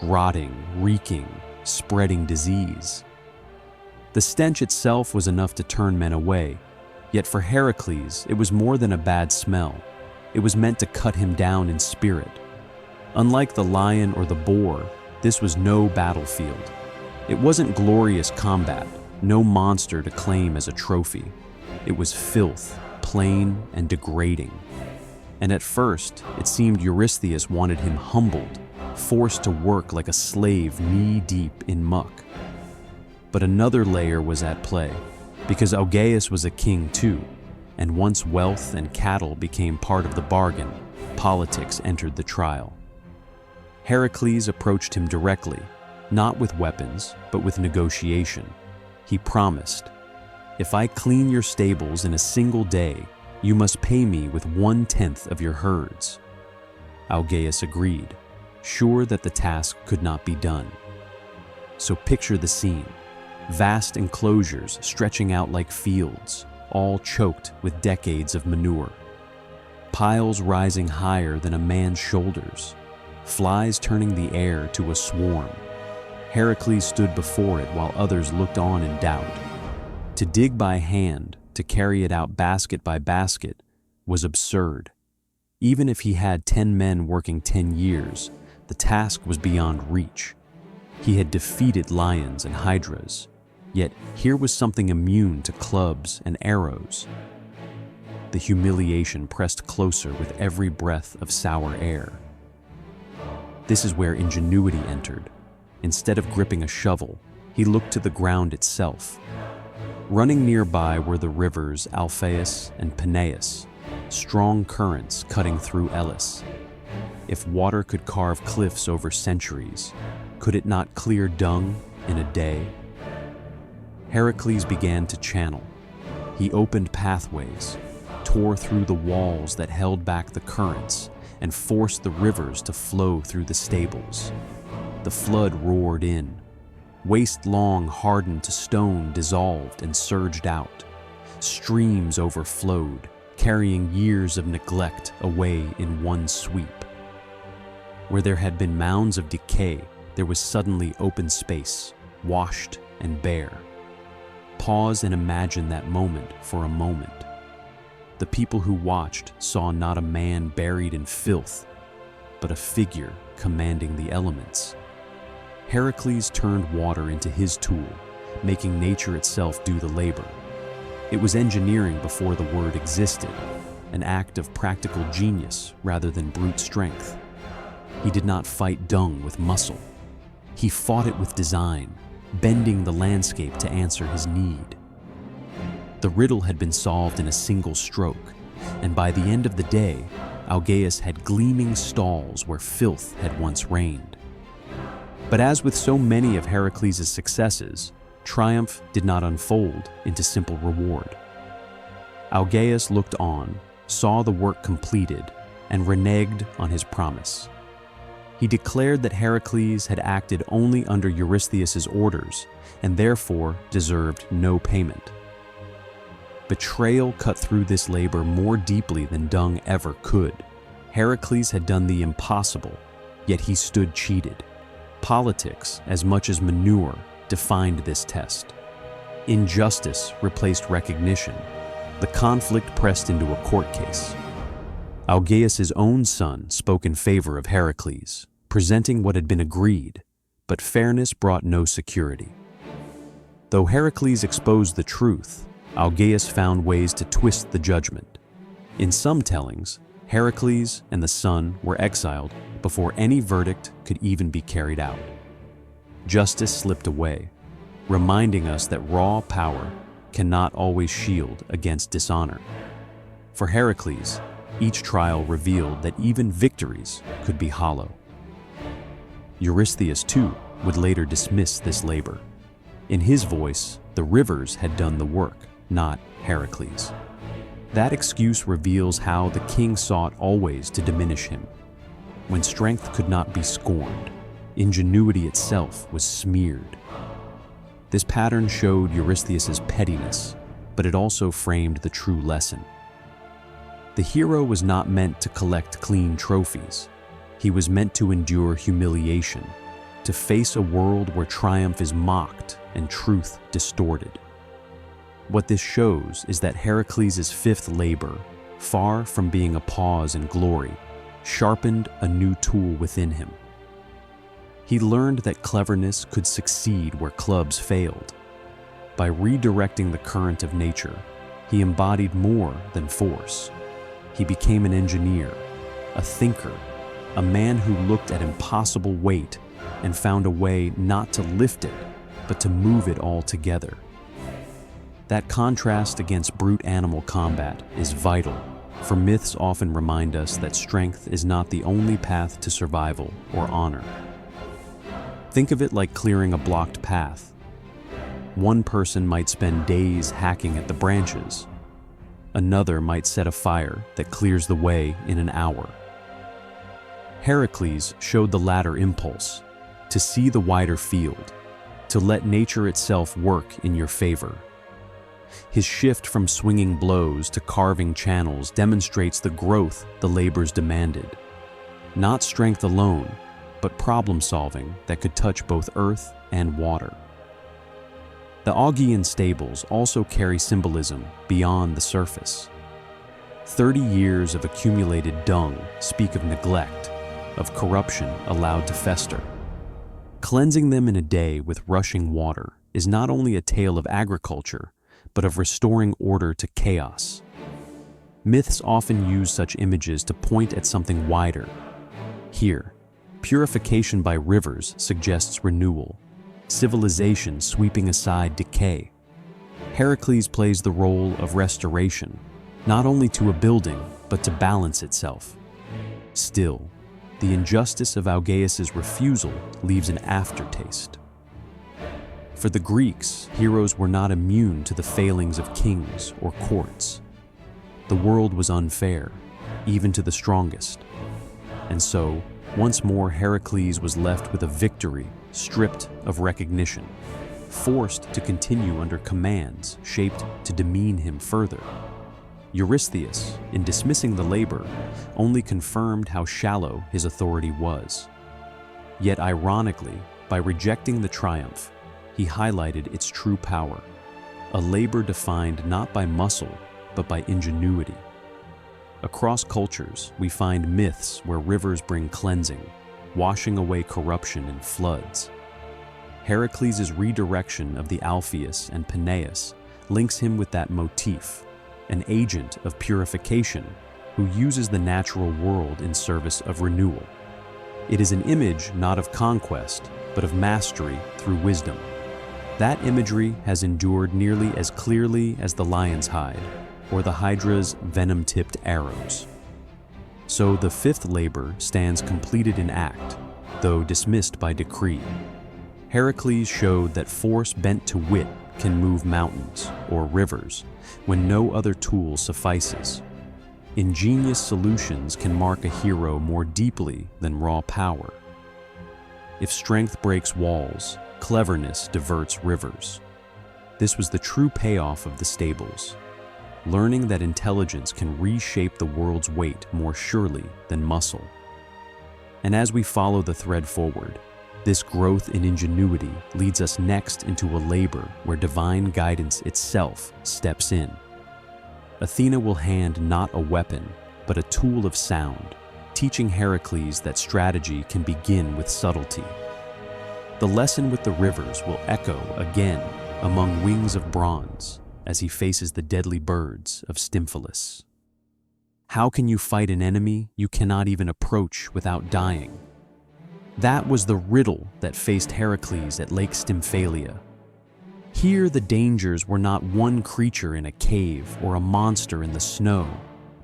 rotting, reeking, spreading disease. The stench itself was enough to turn men away, yet for Heracles it was more than a bad smell. It was meant to cut him down in spirit. Unlike the lion or the boar, this was no battlefield. It wasn't glorious combat, no monster to claim as a trophy. It was filth, plain and degrading. And at first, it seemed Eurystheus wanted him humbled, forced to work like a slave knee-deep in muck. But another layer was at play, because Augeas was a king too, and once wealth and cattle became part of the bargain, politics entered the trial. Heracles approached him directly, not with weapons, but with negotiation. He promised, "If I clean your stables in a single day, you must pay me with 1/10 of your herds." Augeas agreed, sure that the task could not be done. So picture the scene: vast enclosures stretching out like fields, all choked with decades of manure. Piles rising higher than a man's shoulders, flies turning the air to a swarm. Heracles stood before it while others looked on in doubt. To dig by hand, to carry it out basket by basket, was absurd. Even if he had 10 men working 10 years, the task was beyond reach. He had defeated lions and hydras, yet here was something immune to clubs and arrows. The humiliation pressed closer with every breath of sour air. This is where ingenuity entered. Instead of gripping a shovel, he looked to the ground itself. Running nearby were the rivers Alpheus and Peneus, strong currents cutting through Elis. If water could carve cliffs over centuries, could it not clear dung in a day? Heracles began to channel. He opened pathways, tore through the walls that held back the currents, and forced the rivers to flow through the stables. The flood roared in. Waist-long hardened to stone dissolved and surged out. Streams overflowed, carrying years of neglect away in one sweep. Where there had been mounds of decay, there was suddenly open space, washed and bare. Pause and imagine that moment for a moment. The people who watched saw not a man buried in filth, but a figure commanding the elements. Heracles turned water into his tool, making nature itself do the labor. It was engineering before the word existed, an act of practical genius rather than brute strength. He did not fight dung with muscle. He fought it with design, bending the landscape to answer his need. The riddle had been solved in a single stroke, and by the end of the day, Augeas had gleaming stalls where filth had once reigned. But as with so many of Heracles' successes, triumph did not unfold into simple reward. Augeas looked on, saw the work completed, and reneged on his promise. He declared that Heracles had acted only under Eurystheus' orders and therefore deserved no payment. Betrayal cut through this labor more deeply than dung ever could. Heracles had done the impossible, yet he stood cheated. Politics, as much as manure, defined this test. Injustice replaced recognition. The conflict pressed into a court case. Augeas' own son spoke in favor of Heracles, presenting what had been agreed, but fairness brought no security. Though Heracles exposed the truth, Augeas found ways to twist the judgment. In some tellings, Heracles and the son were exiled before any verdict could even be carried out. Justice slipped away, reminding us that raw power cannot always shield against dishonor. For Heracles, each trial revealed that even victories could be hollow. Eurystheus, too, would later dismiss this labor. In his voice, the rivers had done the work, not Heracles. That excuse reveals how the king sought always to diminish him. When strength could not be scorned, ingenuity itself was smeared. This pattern showed Eurystheus' pettiness, but it also framed the true lesson. The hero was not meant to collect clean trophies. He was meant to endure humiliation, to face a world where triumph is mocked and truth distorted. What this shows is that Heracles' fifth labor, far from being a pause in glory, sharpened a new tool within him. He learned that cleverness could succeed where clubs failed. By redirecting the current of nature, he embodied more than force. He became an engineer, a thinker, a man who looked at impossible weight and found a way not to lift it, but to move it all together. That contrast against brute animal combat is vital, for myths often remind us that strength is not the only path to survival or honor. Think of it like clearing a blocked path. One person might spend days hacking at the branches. Another might set a fire that clears the way in an hour. Heracles showed the latter impulse, to see the wider field, to let nature itself work in your favor. His shift from swinging blows to carving channels demonstrates the growth the labors demanded. Not strength alone, but problem solving that could touch both earth and water. The Augean Stables also carry symbolism beyond the surface. 30 years of accumulated dung speak of neglect, of corruption allowed to fester. Cleansing them in a day with rushing water is not only a tale of agriculture, but of restoring order to chaos. Myths often use such images to point at something wider. Here, purification by rivers suggests renewal, civilization sweeping aside decay. Heracles plays the role of restoration, not only to a building, but to balance itself. Still, the injustice of Augeas' refusal leaves an aftertaste. For the Greeks, heroes were not immune to the failings of kings or courts. The world was unfair, even to the strongest. And so, once more Heracles was left with a victory stripped of recognition, forced to continue under commands shaped to demean him further. Eurystheus, in dismissing the labor, only confirmed how shallow his authority was. Yet ironically, by rejecting the triumph, he highlighted its true power, a labor defined not by muscle, but by ingenuity. Across cultures, we find myths where rivers bring cleansing, washing away corruption in floods. Heracles' redirection of the Alpheus and Peneus links him with that motif, an agent of purification who uses the natural world in service of renewal. It is an image not of conquest, but of mastery through wisdom. That imagery has endured nearly as clearly as the lion's hide or the Hydra's venom-tipped arrows. So the fifth labor stands completed in act, though dismissed by decree. Heracles showed that force bent to wit can move mountains or rivers when no other tool suffices. Ingenious solutions can mark a hero more deeply than raw power. If strength breaks walls, cleverness diverts rivers. This was the true payoff of the stables, learning that intelligence can reshape the world's weight more surely than muscle. And as we follow the thread forward, this growth in ingenuity leads us next into a labor where divine guidance itself steps in. Athena will hand not a weapon, but a tool of sound, teaching Heracles that strategy can begin with subtlety. The lesson with the rivers will echo again among wings of bronze as he faces the deadly birds of Stymphalian. How can you fight an enemy you cannot even approach without dying? That was the riddle that faced Heracles at Lake Stymphalia. Here the dangers were not one creature in a cave or a monster in the snow,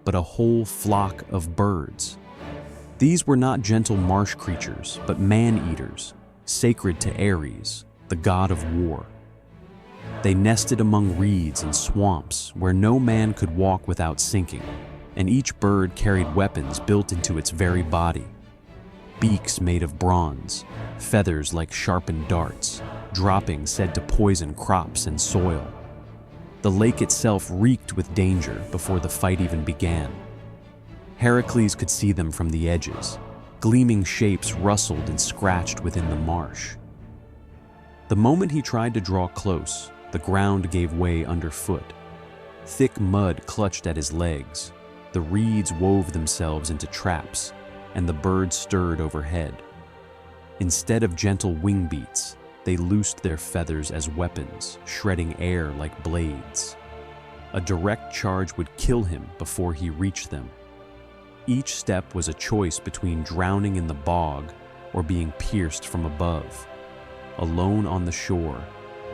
but a whole flock of birds. These were not gentle marsh creatures, but man-eaters, sacred to Ares, the god of war. They nested among reeds and swamps where no man could walk without sinking, and each bird carried weapons built into its very body. Beaks made of bronze, feathers like sharpened darts, droppings said to poison crops and soil. The lake itself reeked with danger before the fight even began. Heracles could see them from the edges. Gleaming shapes rustled and scratched within the marsh. The moment he tried to draw close, the ground gave way underfoot. Thick mud clutched at his legs. The reeds wove themselves into traps, and the birds stirred overhead. Instead of gentle wing beats, they loosed their feathers as weapons, shredding air like blades. A direct charge would kill him before he reached them. Each step was a choice between drowning in the bog or being pierced from above. Alone on the shore,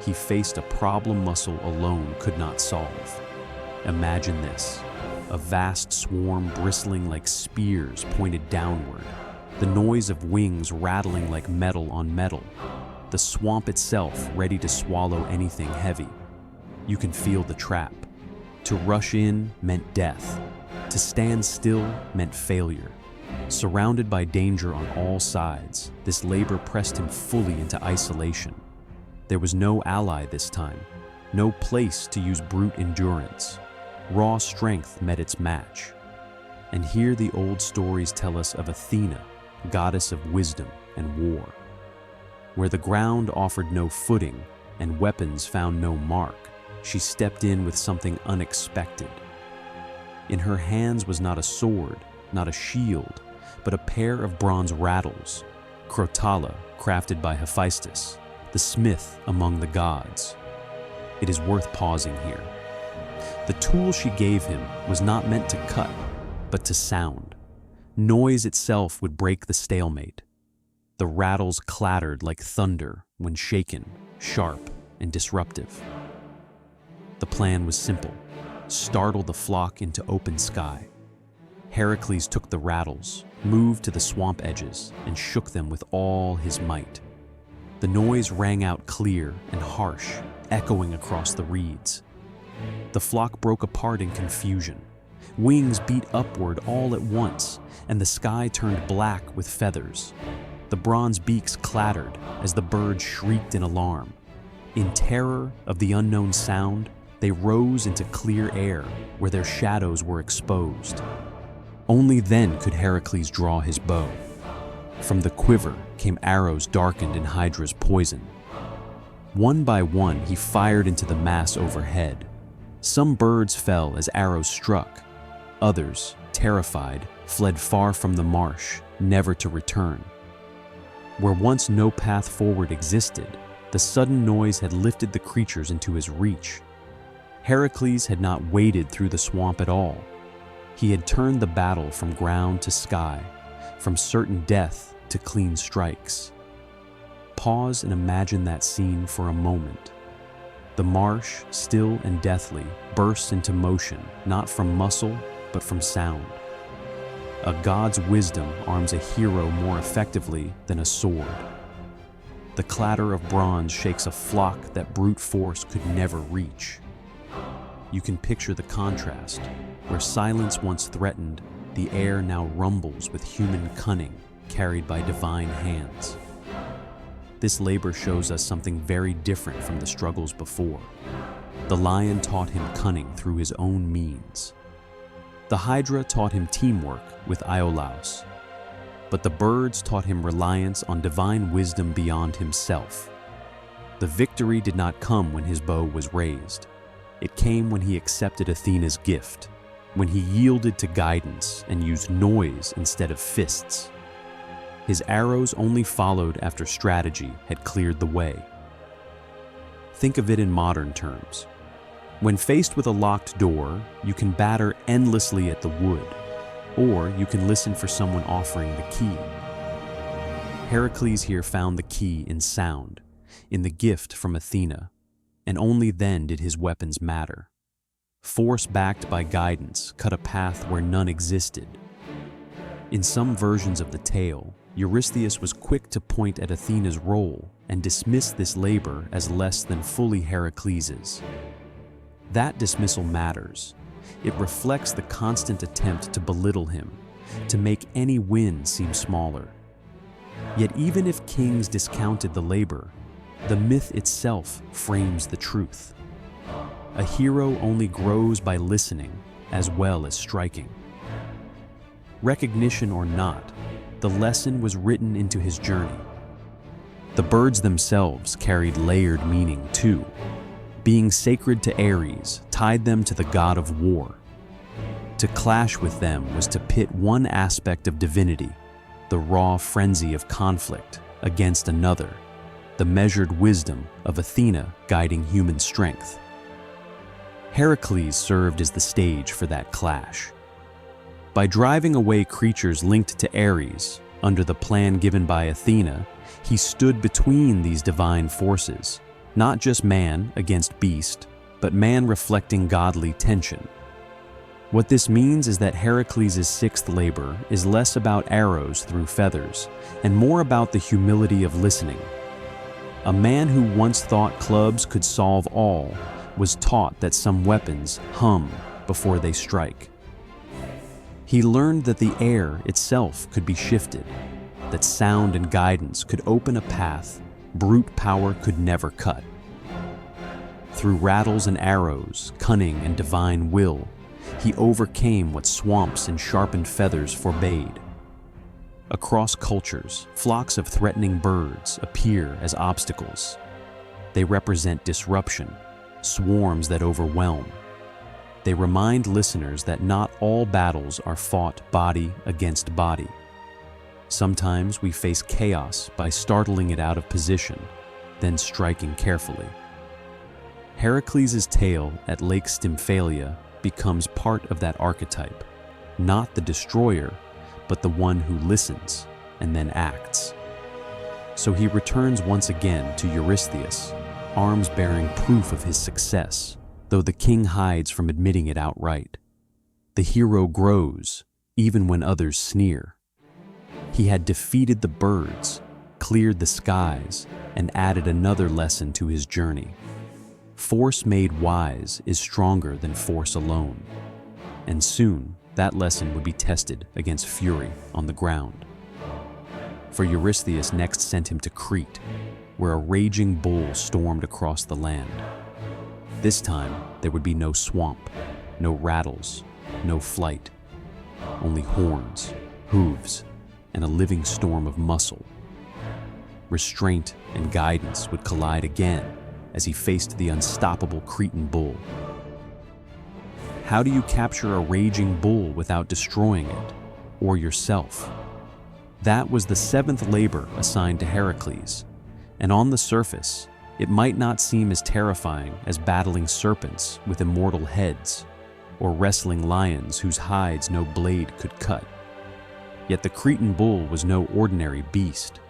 he faced a problem muscle alone could not solve. Imagine this, a vast swarm bristling like spears pointed downward, the noise of wings rattling like metal on metal, the swamp itself ready to swallow anything heavy. You can feel the trap. To rush in meant death. To stand still meant failure. Surrounded by danger on all sides, this labor pressed him fully into isolation. There was no ally this time, no place to use brute endurance. Raw strength met its match. And here the old stories tell us of Athena, goddess of wisdom and war. Where the ground offered no footing and weapons found no mark, she stepped in with something unexpected. In her hands was not a sword, not a shield, but a pair of bronze rattles, crotala crafted by Hephaestus, the smith among the gods. It is worth pausing here. The tool she gave him was not meant to cut, but to sound. Noise itself would break the stalemate. The rattles clattered like thunder when shaken, sharp, and disruptive. The plan was simple: startle the flock into open sky. Heracles took the rattles, moved to the swamp edges, and shook them with all his might. The noise rang out clear and harsh, echoing across the reeds. The flock broke apart in confusion. Wings beat upward all at once, and the sky turned black with feathers. The bronze beaks clattered as the birds shrieked in alarm. In terror of the unknown sound, They rose into clear air where their shadows were exposed. Only then could Heracles draw his bow. From the quiver came arrows darkened in Hydra's poison. One by one, he fired into the mass overhead. Some birds fell as arrows struck. Others, terrified, fled far from the marsh, never to return. Where once no path forward existed, the sudden noise had lifted the creatures into his reach. Heracles had not waded through the swamp at all. He had turned the battle from ground to sky, from certain death to clean strikes. Pause and imagine that scene for a moment. The marsh, still and deathly, bursts into motion, not from muscle, but from sound. A god's wisdom arms a hero more effectively than a sword. The clatter of bronze shakes a flock that brute force could never reach. You can picture the contrast. Where silence once threatened, the air now rumbles with human cunning carried by divine hands. This labor shows us something very different from the struggles before. The lion taught him cunning through his own means. The Hydra taught him teamwork with Iolaus. But the birds taught him reliance on divine wisdom beyond himself. The victory did not come when his bow was raised. It came when he accepted Athena's gift, when he yielded to guidance and used noise instead of fists. His arrows only followed after strategy had cleared the way. Think of it in modern terms. When faced with a locked door, you can batter endlessly at the wood, or you can listen for someone offering the key. Heracles here found the key in sound, in the gift from Athena, and only then did his weapons matter. Force backed by guidance cut a path where none existed. In some versions of the tale, Eurystheus was quick to point at Athena's role and dismiss this labor as less than fully Heracles's. That dismissal matters. It reflects the constant attempt to belittle him, to make any win seem smaller. Yet even if kings discounted the labor, the myth itself frames the truth. A hero only grows by listening as well as striking. Recognition or not, the lesson was written into his journey. The birds themselves carried layered meaning too. Being sacred to Ares tied them to the god of war. To clash with them was to pit one aspect of divinity, the raw frenzy of conflict, against another, the measured wisdom of Athena guiding human strength. Heracles served as the stage for that clash. By driving away creatures linked to Ares, under the plan given by Athena, he stood between these divine forces, not just man against beast, but man reflecting godly tension. What this means is that Heracles' sixth labor is less about arrows through feathers and more about the humility of listening. A man who once thought clubs could solve all was taught that some weapons hum before they strike. He learned that the air itself could be shifted, that sound and guidance could open a path brute power could never cut. Through rattles and arrows, cunning and divine will, he overcame what swamps and sharpened feathers forbade. Across cultures, flocks of threatening birds appear as obstacles. They represent disruption, swarms that overwhelm. They remind listeners that not all battles are fought body against body. Sometimes we face chaos by startling it out of position, then striking carefully. Heracles' tale at Lake Stymphalia becomes part of that archetype, not the destroyer, but the one who listens and then acts. So he returns once again to Eurystheus, arms bearing proof of his success, though the king hides from admitting it outright. The hero grows, even when others sneer. He had defeated the birds, cleared the skies, and added another lesson to his journey. Force made wise is stronger than force alone. And soon, that lesson would be tested against fury on the ground. For Eurystheus next sent him to Crete, where a raging bull stormed across the land. This time, there would be no swamp, no rattles, no flight. Only horns, hooves, and a living storm of muscle. Restraint and guidance would collide again as he faced the unstoppable Cretan Bull. How do you capture a raging bull without destroying it, or yourself? That was the seventh labor assigned to Heracles, and on the surface, it might not seem as terrifying as battling serpents with immortal heads, or wrestling lions whose hides no blade could cut. Yet the Cretan bull was no ordinary beast.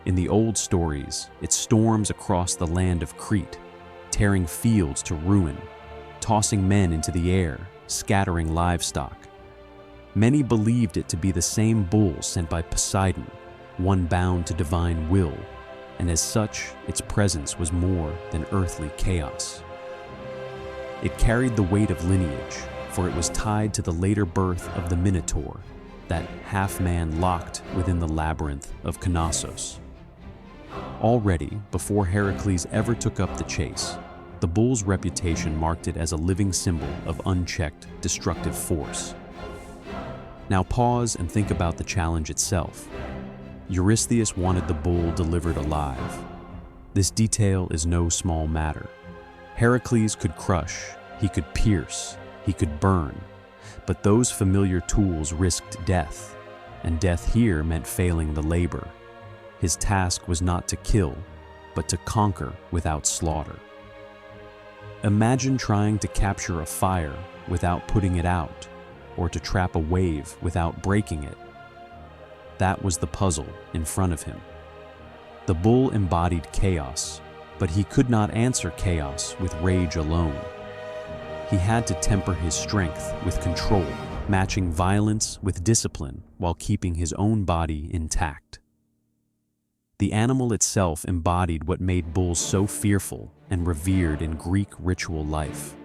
In the old stories, it storms across the land of Crete, tearing fields to ruin, tossing men into the air, scattering livestock. Many believed it to be the same bull sent by Poseidon, one bound to divine will, and as such, its presence was more than earthly chaos. It carried the weight of lineage, for it was tied to the later birth of the Minotaur, that half-man locked within the labyrinth of Knossos. Already, before Heracles ever took up the chase, the bull's reputation marked it as a living symbol of unchecked, destructive force. Now pause and think about the challenge itself. Eurystheus wanted the bull delivered alive. This detail is no small matter. Heracles could crush, he could pierce, he could burn, but those familiar tools risked death, and death here meant failing the labor. His task was not to kill, but to conquer without slaughter. Imagine trying to capture a fire without putting it out, or to trap a wave without breaking it. That was the puzzle in front of him. The bull embodied chaos, but he could not answer chaos with rage alone. He had to temper his strength with control, matching violence with discipline while keeping his own body intact. The animal itself embodied what made bulls so fearful and revered in Greek ritual life.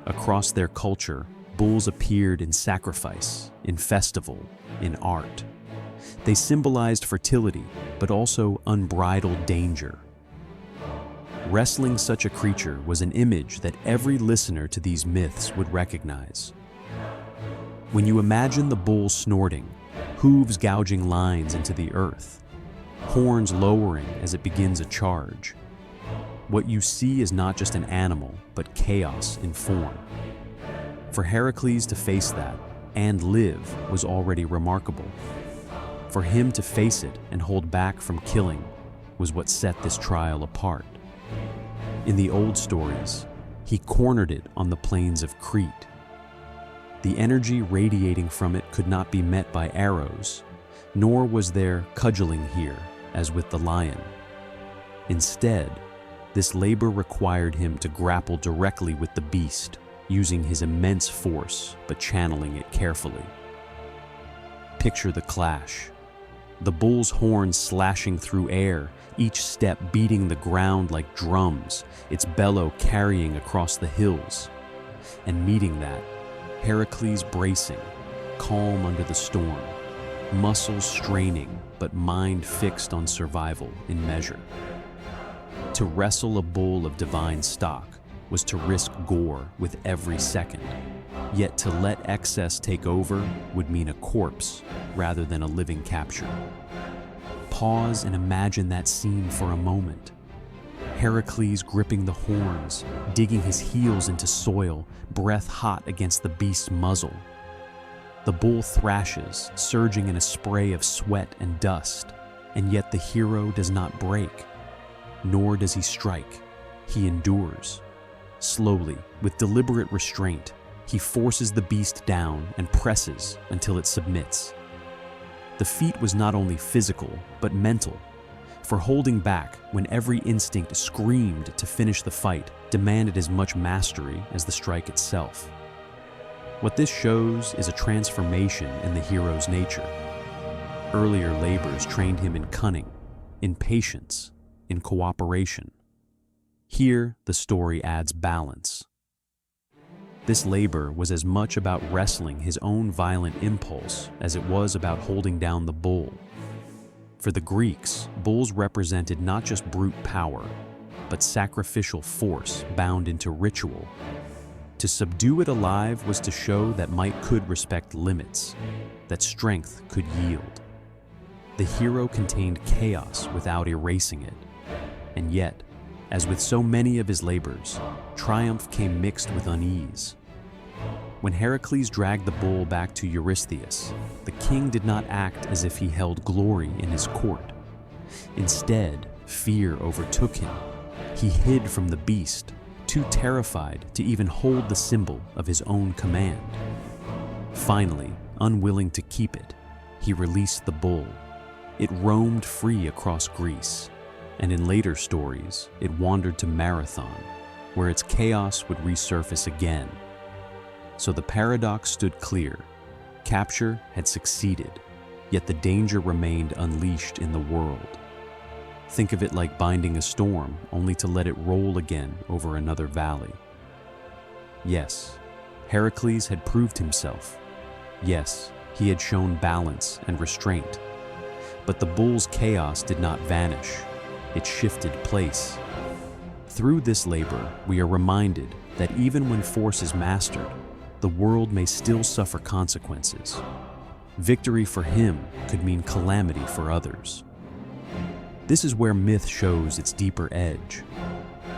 Across their culture, bulls appeared in sacrifice, in festival, in art. They symbolized fertility, but also unbridled danger. Wrestling such a creature was an image that every listener to these myths would recognize. When you imagine the bull snorting, hooves gouging lines into the earth, horns lowering as it begins a charge, what you see is not just an animal, but chaos in form. For Heracles to face that and live was already remarkable. For him to face it and hold back from killing was what set this trial apart. In the old stories, he cornered it on the plains of Crete. The energy radiating from it could not be met by arrows, nor was there cudgeling here, as with the lion. Instead, this labor required him to grapple directly with the beast, using his immense force but channeling it carefully. Picture the clash. The bull's horns slashing through air, each step beating the ground like drums, its bellow carrying across the hills. And meeting that, Heracles bracing, calm under the storm, muscles straining but mind fixed on survival in measure. To wrestle a bull of divine stock was to risk gore with every second, yet to let excess take over would mean a corpse rather than a living capture. Pause and imagine that scene for a moment. Heracles gripping the horns, digging his heels into soil, breath hot against the beast's muzzle. The bull thrashes, surging in a spray of sweat and dust, and yet the hero does not break. Nor does he strike. He endures. Slowly, with deliberate restraint, he forces the beast down and presses until it submits. The feat was not only physical, but mental, for holding back when every instinct screamed to finish the fight demanded as much mastery as the strike itself. What this shows is a transformation in the hero's nature. Earlier labors trained him in cunning, in patience, in cooperation. Here, the story adds balance. This labor was as much about wrestling his own violent impulse as it was about holding down the bull. For the Greeks, bulls represented not just brute power, but sacrificial force bound into ritual. To subdue it alive was to show that might could respect limits, that strength could yield. The hero contained chaos without erasing it. And yet, as with so many of his labors, triumph came mixed with unease. When Heracles dragged the bull back to Eurystheus, the king did not act as if he held glory in his court. Instead, fear overtook him. He hid from the beast, too terrified to even hold the symbol of his own command. Finally, unwilling to keep it, he released the bull. It roamed free across Greece, and in later stories, it wandered to Marathon, where its chaos would resurface again. So the paradox stood clear. Capture had succeeded, yet the danger remained unleashed in the world. Think of it like binding a storm, only to let it roll again over another valley. Yes, Heracles had proved himself. Yes, he had shown balance and restraint. But the bull's chaos did not vanish. It shifted place. Through this labor, we are reminded that even when force is mastered, the world may still suffer consequences. Victory for him could mean calamity for others. This is where myth shows its deeper edge.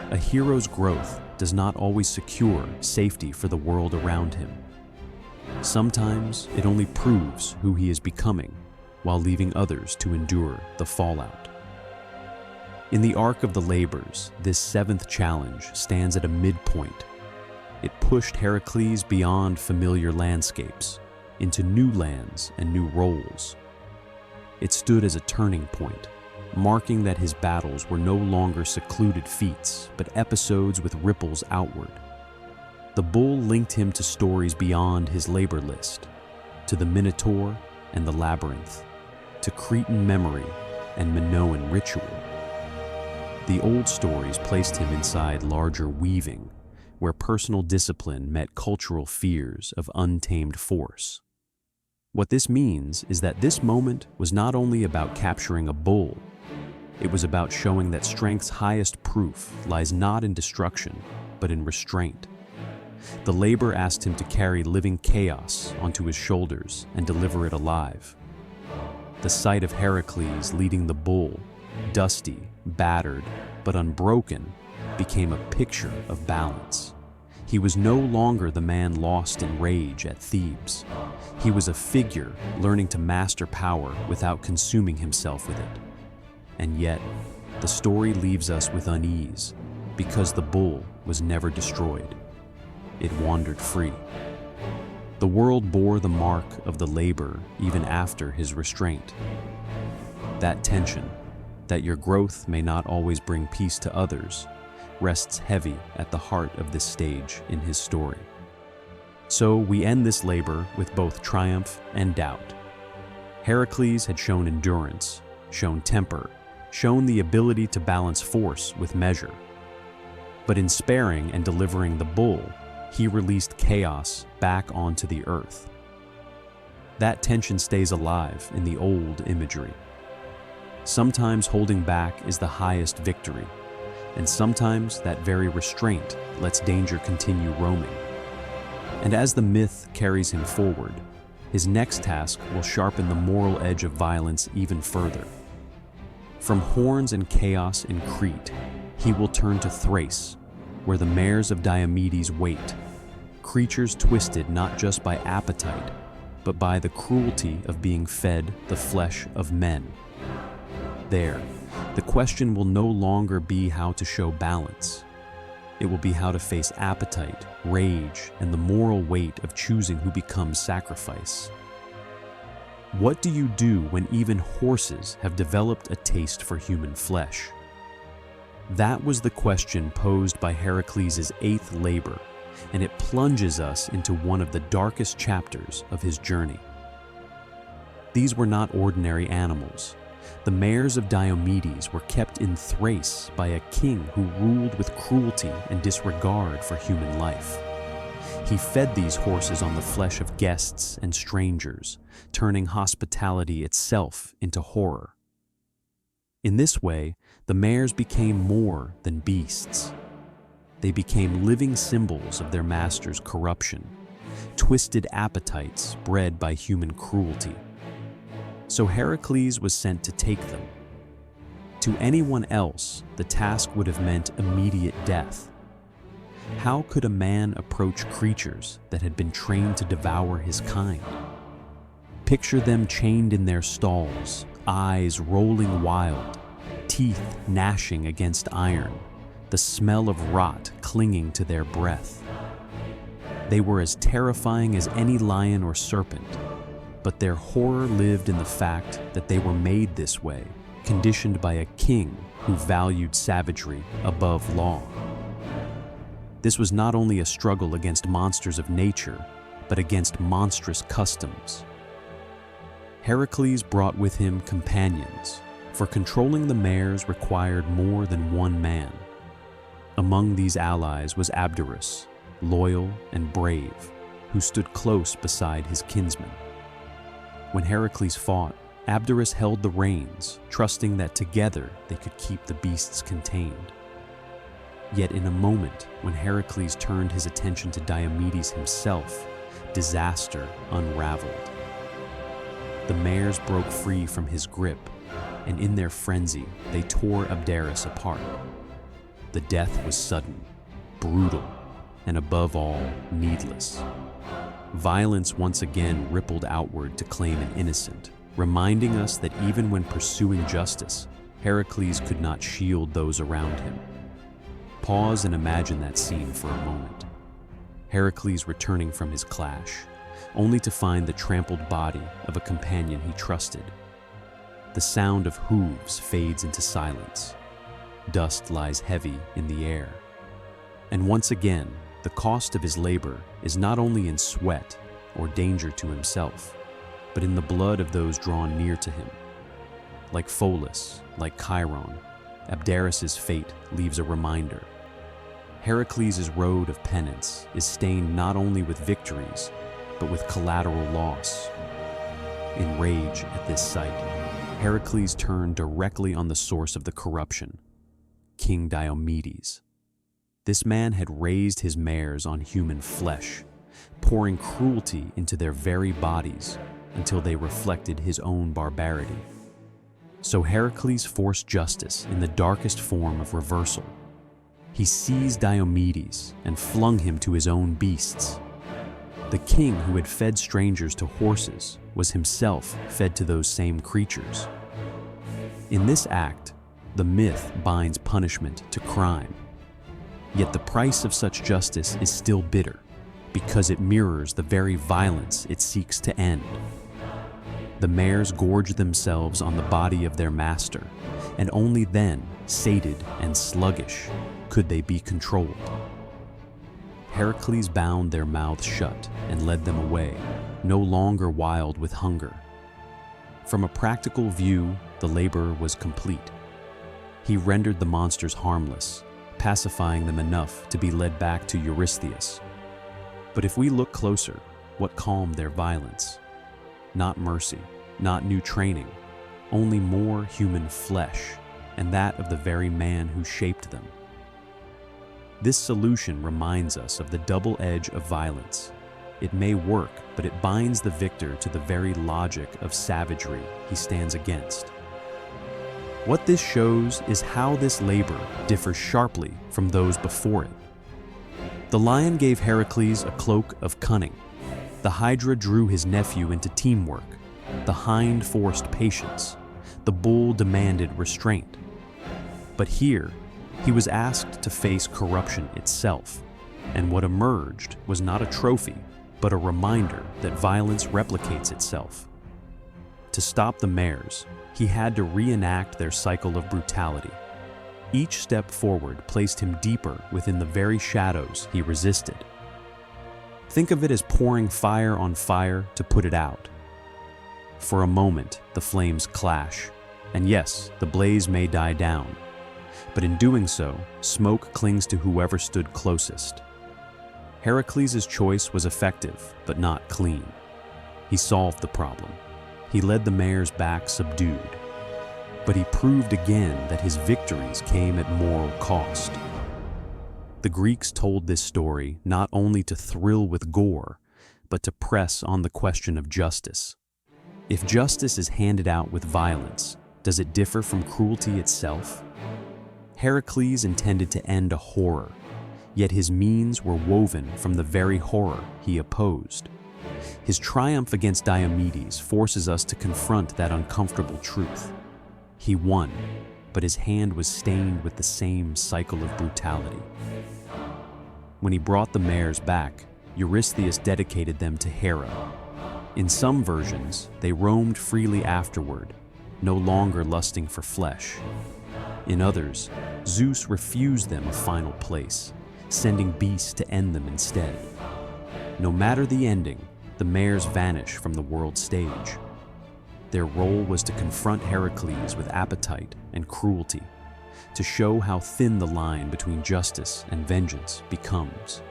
A hero's growth does not always secure safety for the world around him. Sometimes it only proves who he is becoming, while leaving others to endure the fallout. In the arc of the labors, this seventh challenge stands at a midpoint. It pushed Heracles beyond familiar landscapes, into new lands and new roles. It stood as a turning point, marking that his battles were no longer secluded feats, but episodes with ripples outward. The bull linked him to stories beyond his labor list, to the Minotaur and the Labyrinth, to Cretan memory and Minoan ritual. The old stories placed him inside larger weaving, where personal discipline met cultural fears of untamed force. What this means is that this moment was not only about capturing a bull, it was about showing that strength's highest proof lies not in destruction, but in restraint. The labor asked him to carry living chaos onto his shoulders and deliver it alive. The sight of Heracles leading the bull, dusty, battered, but unbroken, became a picture of balance. He was no longer the man lost in rage at Thebes. He was a figure learning to master power without consuming himself with it. And yet, the story leaves us with unease, because the bull was never destroyed. It wandered free. The world bore the mark of the labor even after his restraint. That tension, that your growth may not always bring peace to others, rests heavy at the heart of this stage in his story. So we end this labor with both triumph and doubt. Heracles had shown endurance, shown temper, shown the ability to balance force with measure. But in sparing and delivering the bull, he released chaos back onto the earth. That tension stays alive in the old imagery. Sometimes holding back is the highest victory, and sometimes that very restraint lets danger continue roaming. And as the myth carries him forward, his next task will sharpen the moral edge of violence even further. From horns and chaos in Crete, he will turn to Thrace, where the Mares of Diomedes wait, creatures twisted not just by appetite, but by the cruelty of being fed the flesh of men. There, the question will no longer be how to show balance. It will be how to face appetite, rage, and the moral weight of choosing who becomes sacrifice. What do you do when even horses have developed a taste for human flesh? That was the question posed by Heracles' eighth labor, and it plunges us into one of the darkest chapters of his journey. These were not ordinary animals. The Mares of Diomedes were kept in Thrace by a king who ruled with cruelty and disregard for human life. He fed these horses on the flesh of guests and strangers, turning hospitality itself into horror. In this way, the mares became more than beasts. They became living symbols of their master's corruption, twisted appetites bred by human cruelty. So Heracles was sent to take them. To anyone else, the task would have meant immediate death. How could a man approach creatures that had been trained to devour his kind? Picture them chained in their stalls, eyes rolling wild, teeth gnashing against iron, the smell of rot clinging to their breath. They were as terrifying as any lion or serpent, but their horror lived in the fact that they were made this way, conditioned by a king who valued savagery above law. This was not only a struggle against monsters of nature, but against monstrous customs. Heracles brought with him companions, for controlling the mares required more than one man. Among these allies was Abderus, loyal and brave, who stood close beside his kinsman. When Heracles fought, Abderus held the reins, trusting that together they could keep the beasts contained. Yet in a moment, when Heracles turned his attention to Diomedes himself, disaster unraveled. The mares broke free from his grip, and in their frenzy, they tore Abderus apart. The death was sudden, brutal, and above all, needless. Violence once again rippled outward to claim an innocent, reminding us that even when pursuing justice, Heracles could not shield those around him. Pause and imagine that scene for a moment. Heracles returning from his clash, only to find the trampled body of a companion he trusted. The sound of hooves fades into silence. Dust lies heavy in the air. And once again, the cost of his labor is not only in sweat or danger to himself, but in the blood of those drawn near to him. Like Pholus, like Chiron, Abderus's fate leaves a reminder. Heracles' road of penance is stained not only with victories, but with collateral loss. In rage at this sight, Heracles turned directly on the source of the corruption, King Diomedes. This man had raised his mares on human flesh, pouring cruelty into their very bodies until they reflected his own barbarity. So Heracles forced justice in the darkest form of reversal. He seized Diomedes and flung him to his own beasts. The king who had fed strangers to horses was himself fed to those same creatures. In this act, the myth binds punishment to crime. Yet the price of such justice is still bitter, because it mirrors the very violence it seeks to end. The mares gorged themselves on the body of their master, and only then, sated and sluggish, could they be controlled. Heracles bound their mouths shut and led them away, no longer wild with hunger. From a practical view, the labor was complete. He rendered the monsters harmless, pacifying them enough to be led back to Eurystheus. But if we look closer, what calmed their violence? Not mercy, not new training, only more human flesh, and that of the very man who shaped them. This solution reminds us of the double edge of violence. It may work, but it binds the victor to the very logic of savagery he stands against. What this shows is how this labor differs sharply from those before it. The lion gave Heracles a cloak of cunning. The Hydra drew his nephew into teamwork. The hind forced patience. The bull demanded restraint. But here, he was asked to face corruption itself, and what emerged was not a trophy, but a reminder that violence replicates itself. To stop the mares, he had to reenact their cycle of brutality. Each step forward placed him deeper within the very shadows he resisted. Think of it as pouring fire on fire to put it out. For a moment, the flames clash, and yes, the blaze may die down. But in doing so, smoke clings to whoever stood closest. Heracles' choice was effective, but not clean. He solved the problem. He led the mares back subdued. but he proved again that his victories came at moral cost. The Greeks told this story not only to thrill with gore, but to press on the question of justice. If justice is handed out with violence, does it differ from cruelty itself? Heracles intended to end a horror, yet his means were woven from the very horror he opposed. His triumph against Diomedes forces us to confront that uncomfortable truth. He won, but his hand was stained with the same cycle of brutality. When he brought the mares back, Eurystheus dedicated them to Hera. In some versions, they roamed freely afterward, no longer lusting for flesh. In others, Zeus refused them a final place, sending beasts to end them instead. No matter the ending, the mares vanish from the world stage. Their role was to confront Heracles with appetite and cruelty, to show how thin the line between justice and vengeance becomes.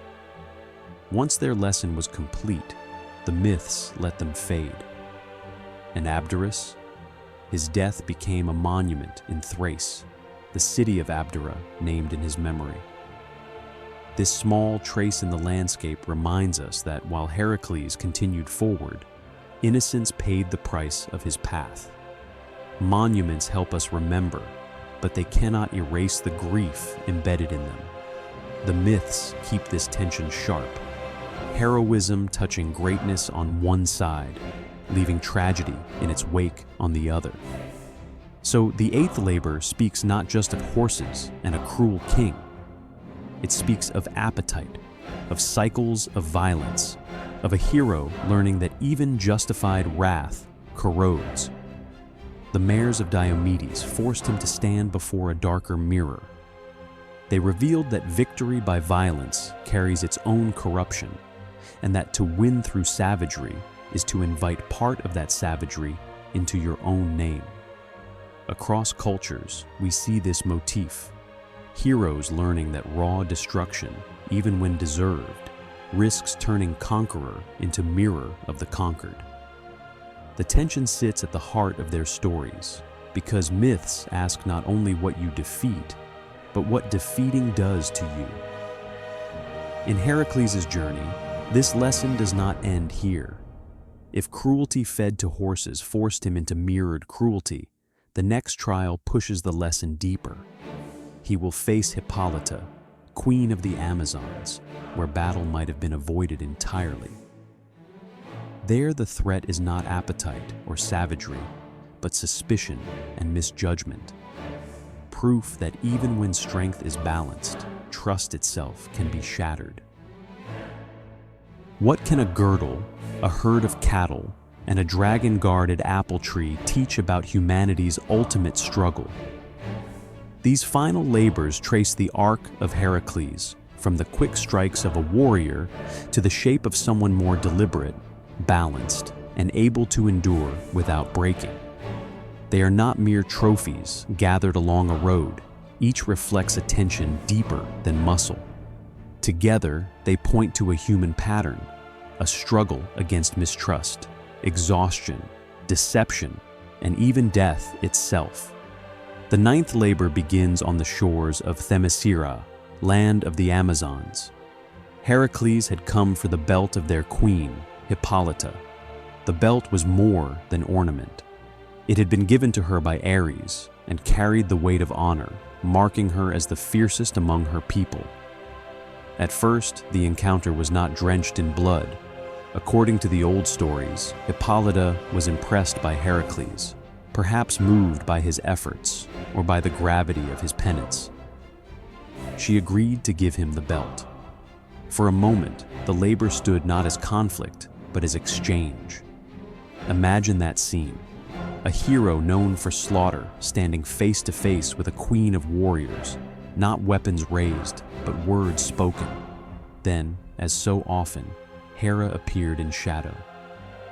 Once their lesson was complete, the myths let them fade. And Abderus? His death became a monument in Thrace, the city of Abdera named in his memory. This small trace in the landscape reminds us that while Heracles continued forward, innocence paid the price of his path. Monuments help us remember, but they cannot erase the grief embedded in them. The myths keep this tension sharp, heroism touching greatness on one side, leaving tragedy in its wake on the other. So the eighth labor speaks not just of horses and a cruel king. It speaks of appetite, of cycles of violence, of a hero learning that even justified wrath corrodes. The Mares of Diomedes forced him to stand before a darker mirror. They revealed that victory by violence carries its own corruption, and that to win through savagery is to invite part of that savagery into your own name. Across cultures, we see this motif. Heroes learning that raw destruction, even when deserved, risks turning conqueror into mirror of the conquered. The tension sits at the heart of their stories, because myths ask not only what you defeat, but what defeating does to you. In Heracles' journey, this lesson does not end here. If cruelty fed to horses forced him into mirrored cruelty, the next trial pushes the lesson deeper. He will face Hippolyta, queen of the Amazons, where battle might have been avoided entirely. There the threat is not appetite or savagery, but suspicion and misjudgment. Proof that even when strength is balanced, trust itself can be shattered. What can a girdle, a herd of cattle, and a dragon-guarded apple tree teach about humanity's ultimate struggle? These final labors trace the arc of Heracles, from the quick strikes of a warrior to the shape of someone more deliberate, balanced, and able to endure without breaking. They are not mere trophies gathered along a road. Each reflects a tension deeper than muscle. Together, they point to a human pattern, a struggle against mistrust, exhaustion, deception, and even death itself. The ninth labor begins on the shores of Themyscira, land of the Amazons. Heracles had come for the belt of their queen, Hippolyta. The belt was more than ornament. It had been given to her by Ares and carried the weight of honor, marking her as the fiercest among her people. At first, the encounter was not drenched in blood. According to the old stories, Hippolyta was impressed by Heracles, perhaps moved by his efforts or by the gravity of his penance. She agreed to give him the belt. For a moment, the labor stood not as conflict, but as exchange. Imagine that scene. A hero known for slaughter standing face to face with a queen of warriors, not weapons raised, but words spoken. Then, as so often, Hera appeared in shadow.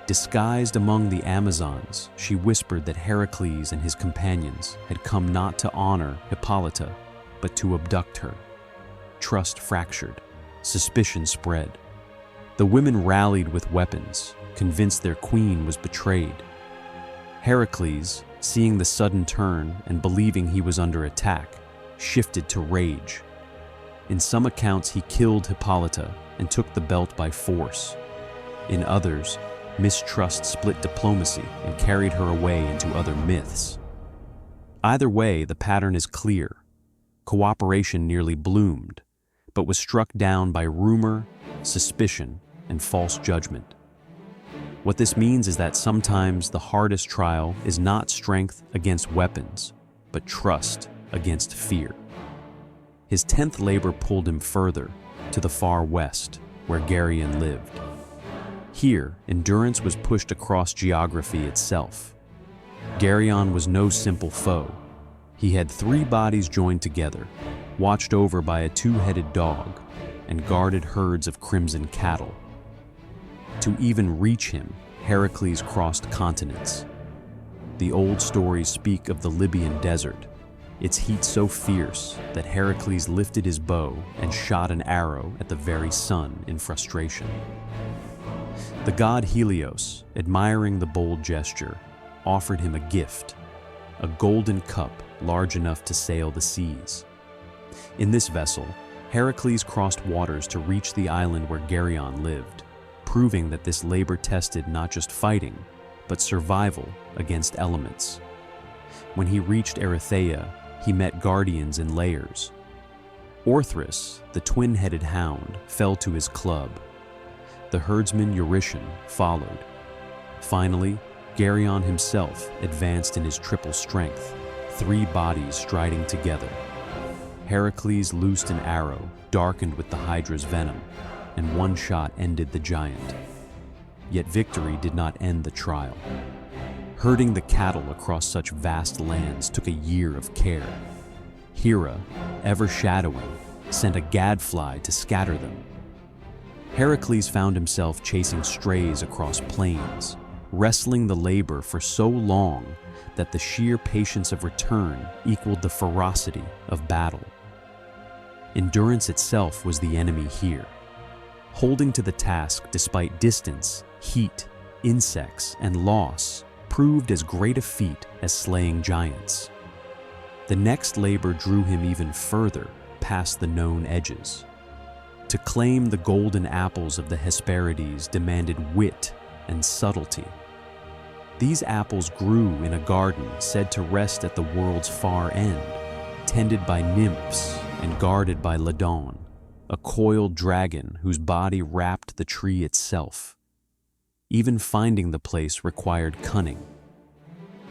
Disguised among the Amazons, she whispered that Heracles and his companions had come not to honor Hippolyta, but to abduct her. Trust fractured, suspicion spread. The women rallied with weapons, convinced their queen was betrayed. Heracles, seeing the sudden turn and believing he was under attack, shifted to rage. In some accounts, he killed Hippolyta and took the belt by force. In others, mistrust split diplomacy and carried her away into other myths. Either way, the pattern is clear. Cooperation nearly bloomed, but was struck down by rumor, suspicion, and false judgment. What this means is that sometimes the hardest trial is not strength against weapons, but trust against fear. His 10th labor pulled him further, to the far west, where Geryon lived. Here, endurance was pushed across geography itself. Geryon was no simple foe. He had 3 bodies joined together, watched over by a 2-headed dog, and guarded herds of crimson cattle. To even reach him, Heracles crossed continents. The old stories speak of the Libyan desert, its heat so fierce that Heracles lifted his bow and shot an arrow at the very sun in frustration. The god Helios, admiring the bold gesture, offered him a gift, a golden cup large enough to sail the seas. In this vessel, Heracles crossed waters to reach the island where Geryon lived, proving that this labor tested not just fighting, but survival against elements. When he reached Erythea, he met guardians in layers. Orthrus, the twin-headed hound, fell to his club. The herdsman Eurytion followed. Finally, Geryon himself advanced in his triple strength, 3 bodies striding together. Heracles loosed an arrow darkened with the Hydra's venom, and one shot ended the giant. Yet victory did not end the trial. Herding the cattle across such vast lands took a year of care. Hera, ever shadowing, sent a gadfly to scatter them. Heracles found himself chasing strays across plains, wrestling the labor for so long that the sheer patience of return equaled the ferocity of battle. Endurance itself was the enemy here. Holding to the task despite distance, heat, insects, and loss proved as great a feat as slaying giants. The next labor drew him even further past the known edges. To claim the golden apples of the Hesperides demanded wit and subtlety. These apples grew in a garden said to rest at the world's far end, tended by nymphs and guarded by Ladon, a coiled dragon whose body wrapped the tree itself. Even finding the place required cunning.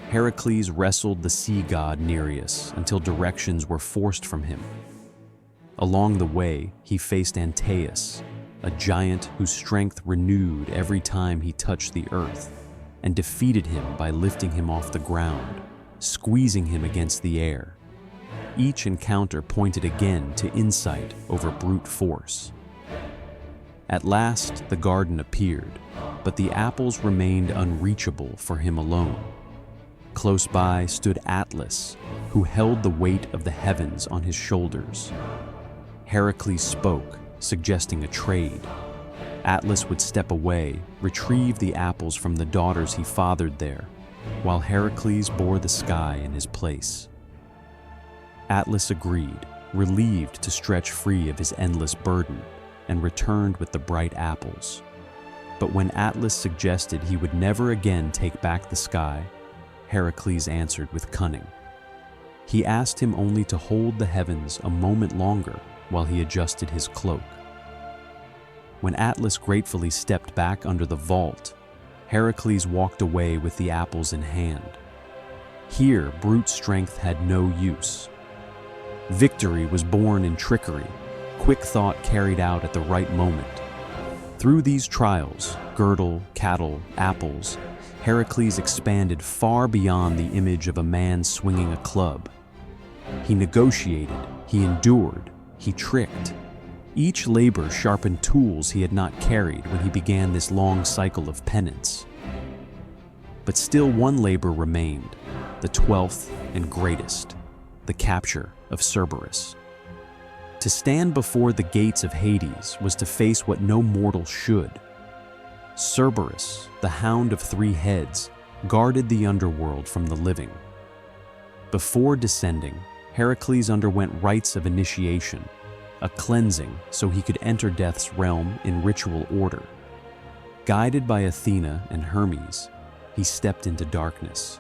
Heracles wrestled the sea god Nereus until directions were forced from him. Along the way, he faced Antaeus, a giant whose strength renewed every time he touched the earth, and defeated him by lifting him off the ground, squeezing him against the air. Each encounter pointed again to insight over brute force. At last, the garden appeared, but the apples remained unreachable for him alone. Close by stood Atlas, who held the weight of the heavens on his shoulders. Heracles spoke, suggesting a trade. Atlas would step away, retrieve the apples from the daughters he fathered there, while Heracles bore the sky in his place. Atlas agreed, relieved to stretch free of his endless burden, and returned with the bright apples. But when Atlas suggested he would never again take back the sky, Heracles answered with cunning. He asked him only to hold the heavens a moment longer while he adjusted his cloak. When Atlas gratefully stepped back under the vault, Heracles walked away with the apples in hand. Here, brute strength had no use. Victory was born in trickery, quick thought carried out at the right moment. Through these trials, girdle, cattle, apples, Heracles expanded far beyond the image of a man swinging a club. He negotiated, he endured, he tricked. Each labor sharpened tools he had not carried when he began this long cycle of penance. But still one labor remained, the 12th and greatest, the capture of Cerberus. To stand before the gates of Hades was to face what no mortal should. Cerberus, the hound of 3 heads, guarded the underworld from the living. Before descending, Heracles underwent rites of initiation, a cleansing so he could enter death's realm in ritual order. Guided by Athena and Hermes, he stepped into darkness.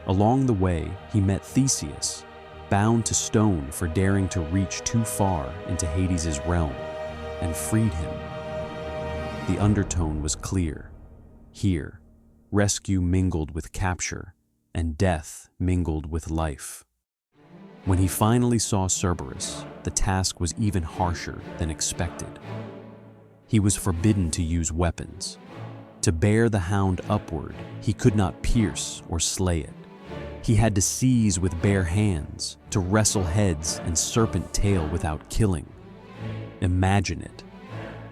Along the way, he met Theseus, bound to stone for daring to reach too far into Hades' realm, and freed him. The undertone was clear. Here, rescue mingled with capture, and death mingled with life. When he finally saw Cerberus, the task was even harsher than expected. He was forbidden to use weapons. To bear the hound upward, he could not pierce or slay it. He had to seize with bare hands, to wrestle heads and serpent tail without killing. Imagine it.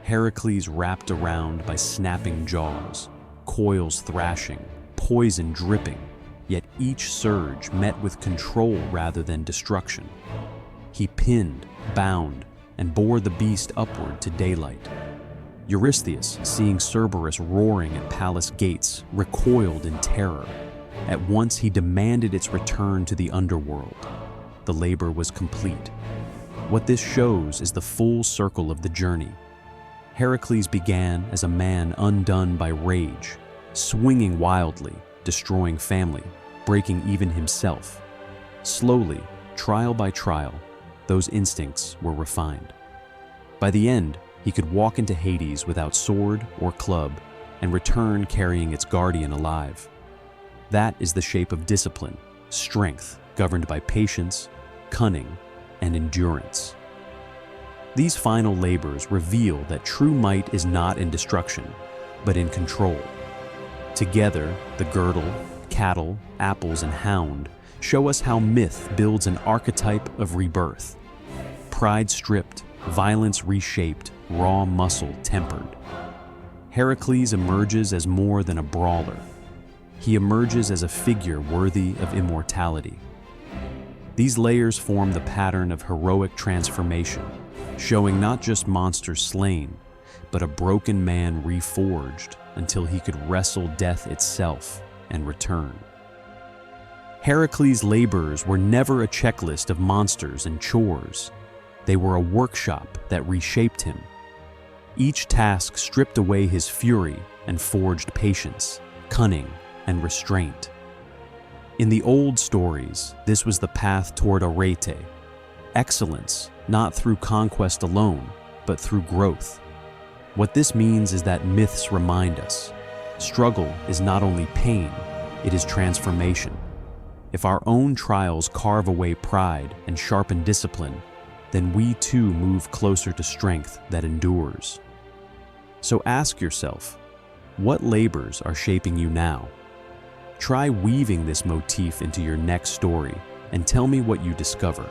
Heracles wrapped around by snapping jaws, coils thrashing, poison dripping, yet each surge met with control rather than destruction. He pinned, bound, and bore the beast upward to daylight. Eurystheus, seeing Cerberus roaring at palace gates, recoiled in terror. At once he demanded its return to the underworld. The labor was complete. What this shows is the full circle of the journey. Heracles began as a man undone by rage, swinging wildly, destroying family, breaking even himself. Slowly, trial by trial, those instincts were refined. By the end, he could walk into Hades without sword or club and return carrying its guardian alive. That is the shape of discipline, strength governed by patience, cunning, and endurance. These final labors reveal that true might is not in destruction, but in control. Together, the girdle, cattle, apples, and hound show us how myth builds an archetype of rebirth. Pride stripped, violence reshaped, raw muscle tempered. Heracles emerges as more than a brawler. He emerges as a figure worthy of immortality. These layers form the pattern of heroic transformation, showing not just monsters slain, but a broken man reforged until he could wrestle death itself and return. Heracles' labors were never a checklist of monsters and chores. They were a workshop that reshaped him. Each task stripped away his fury and forged patience, cunning, and restraint. In the old stories, this was the path toward arete, excellence, not through conquest alone, but through growth. What this means is that myths remind us, struggle is not only pain, it is transformation. If our own trials carve away pride and sharpen discipline, then we too move closer to strength that endures. So ask yourself, what labors are shaping you now? Try weaving this motif into your next story and tell me what you discover.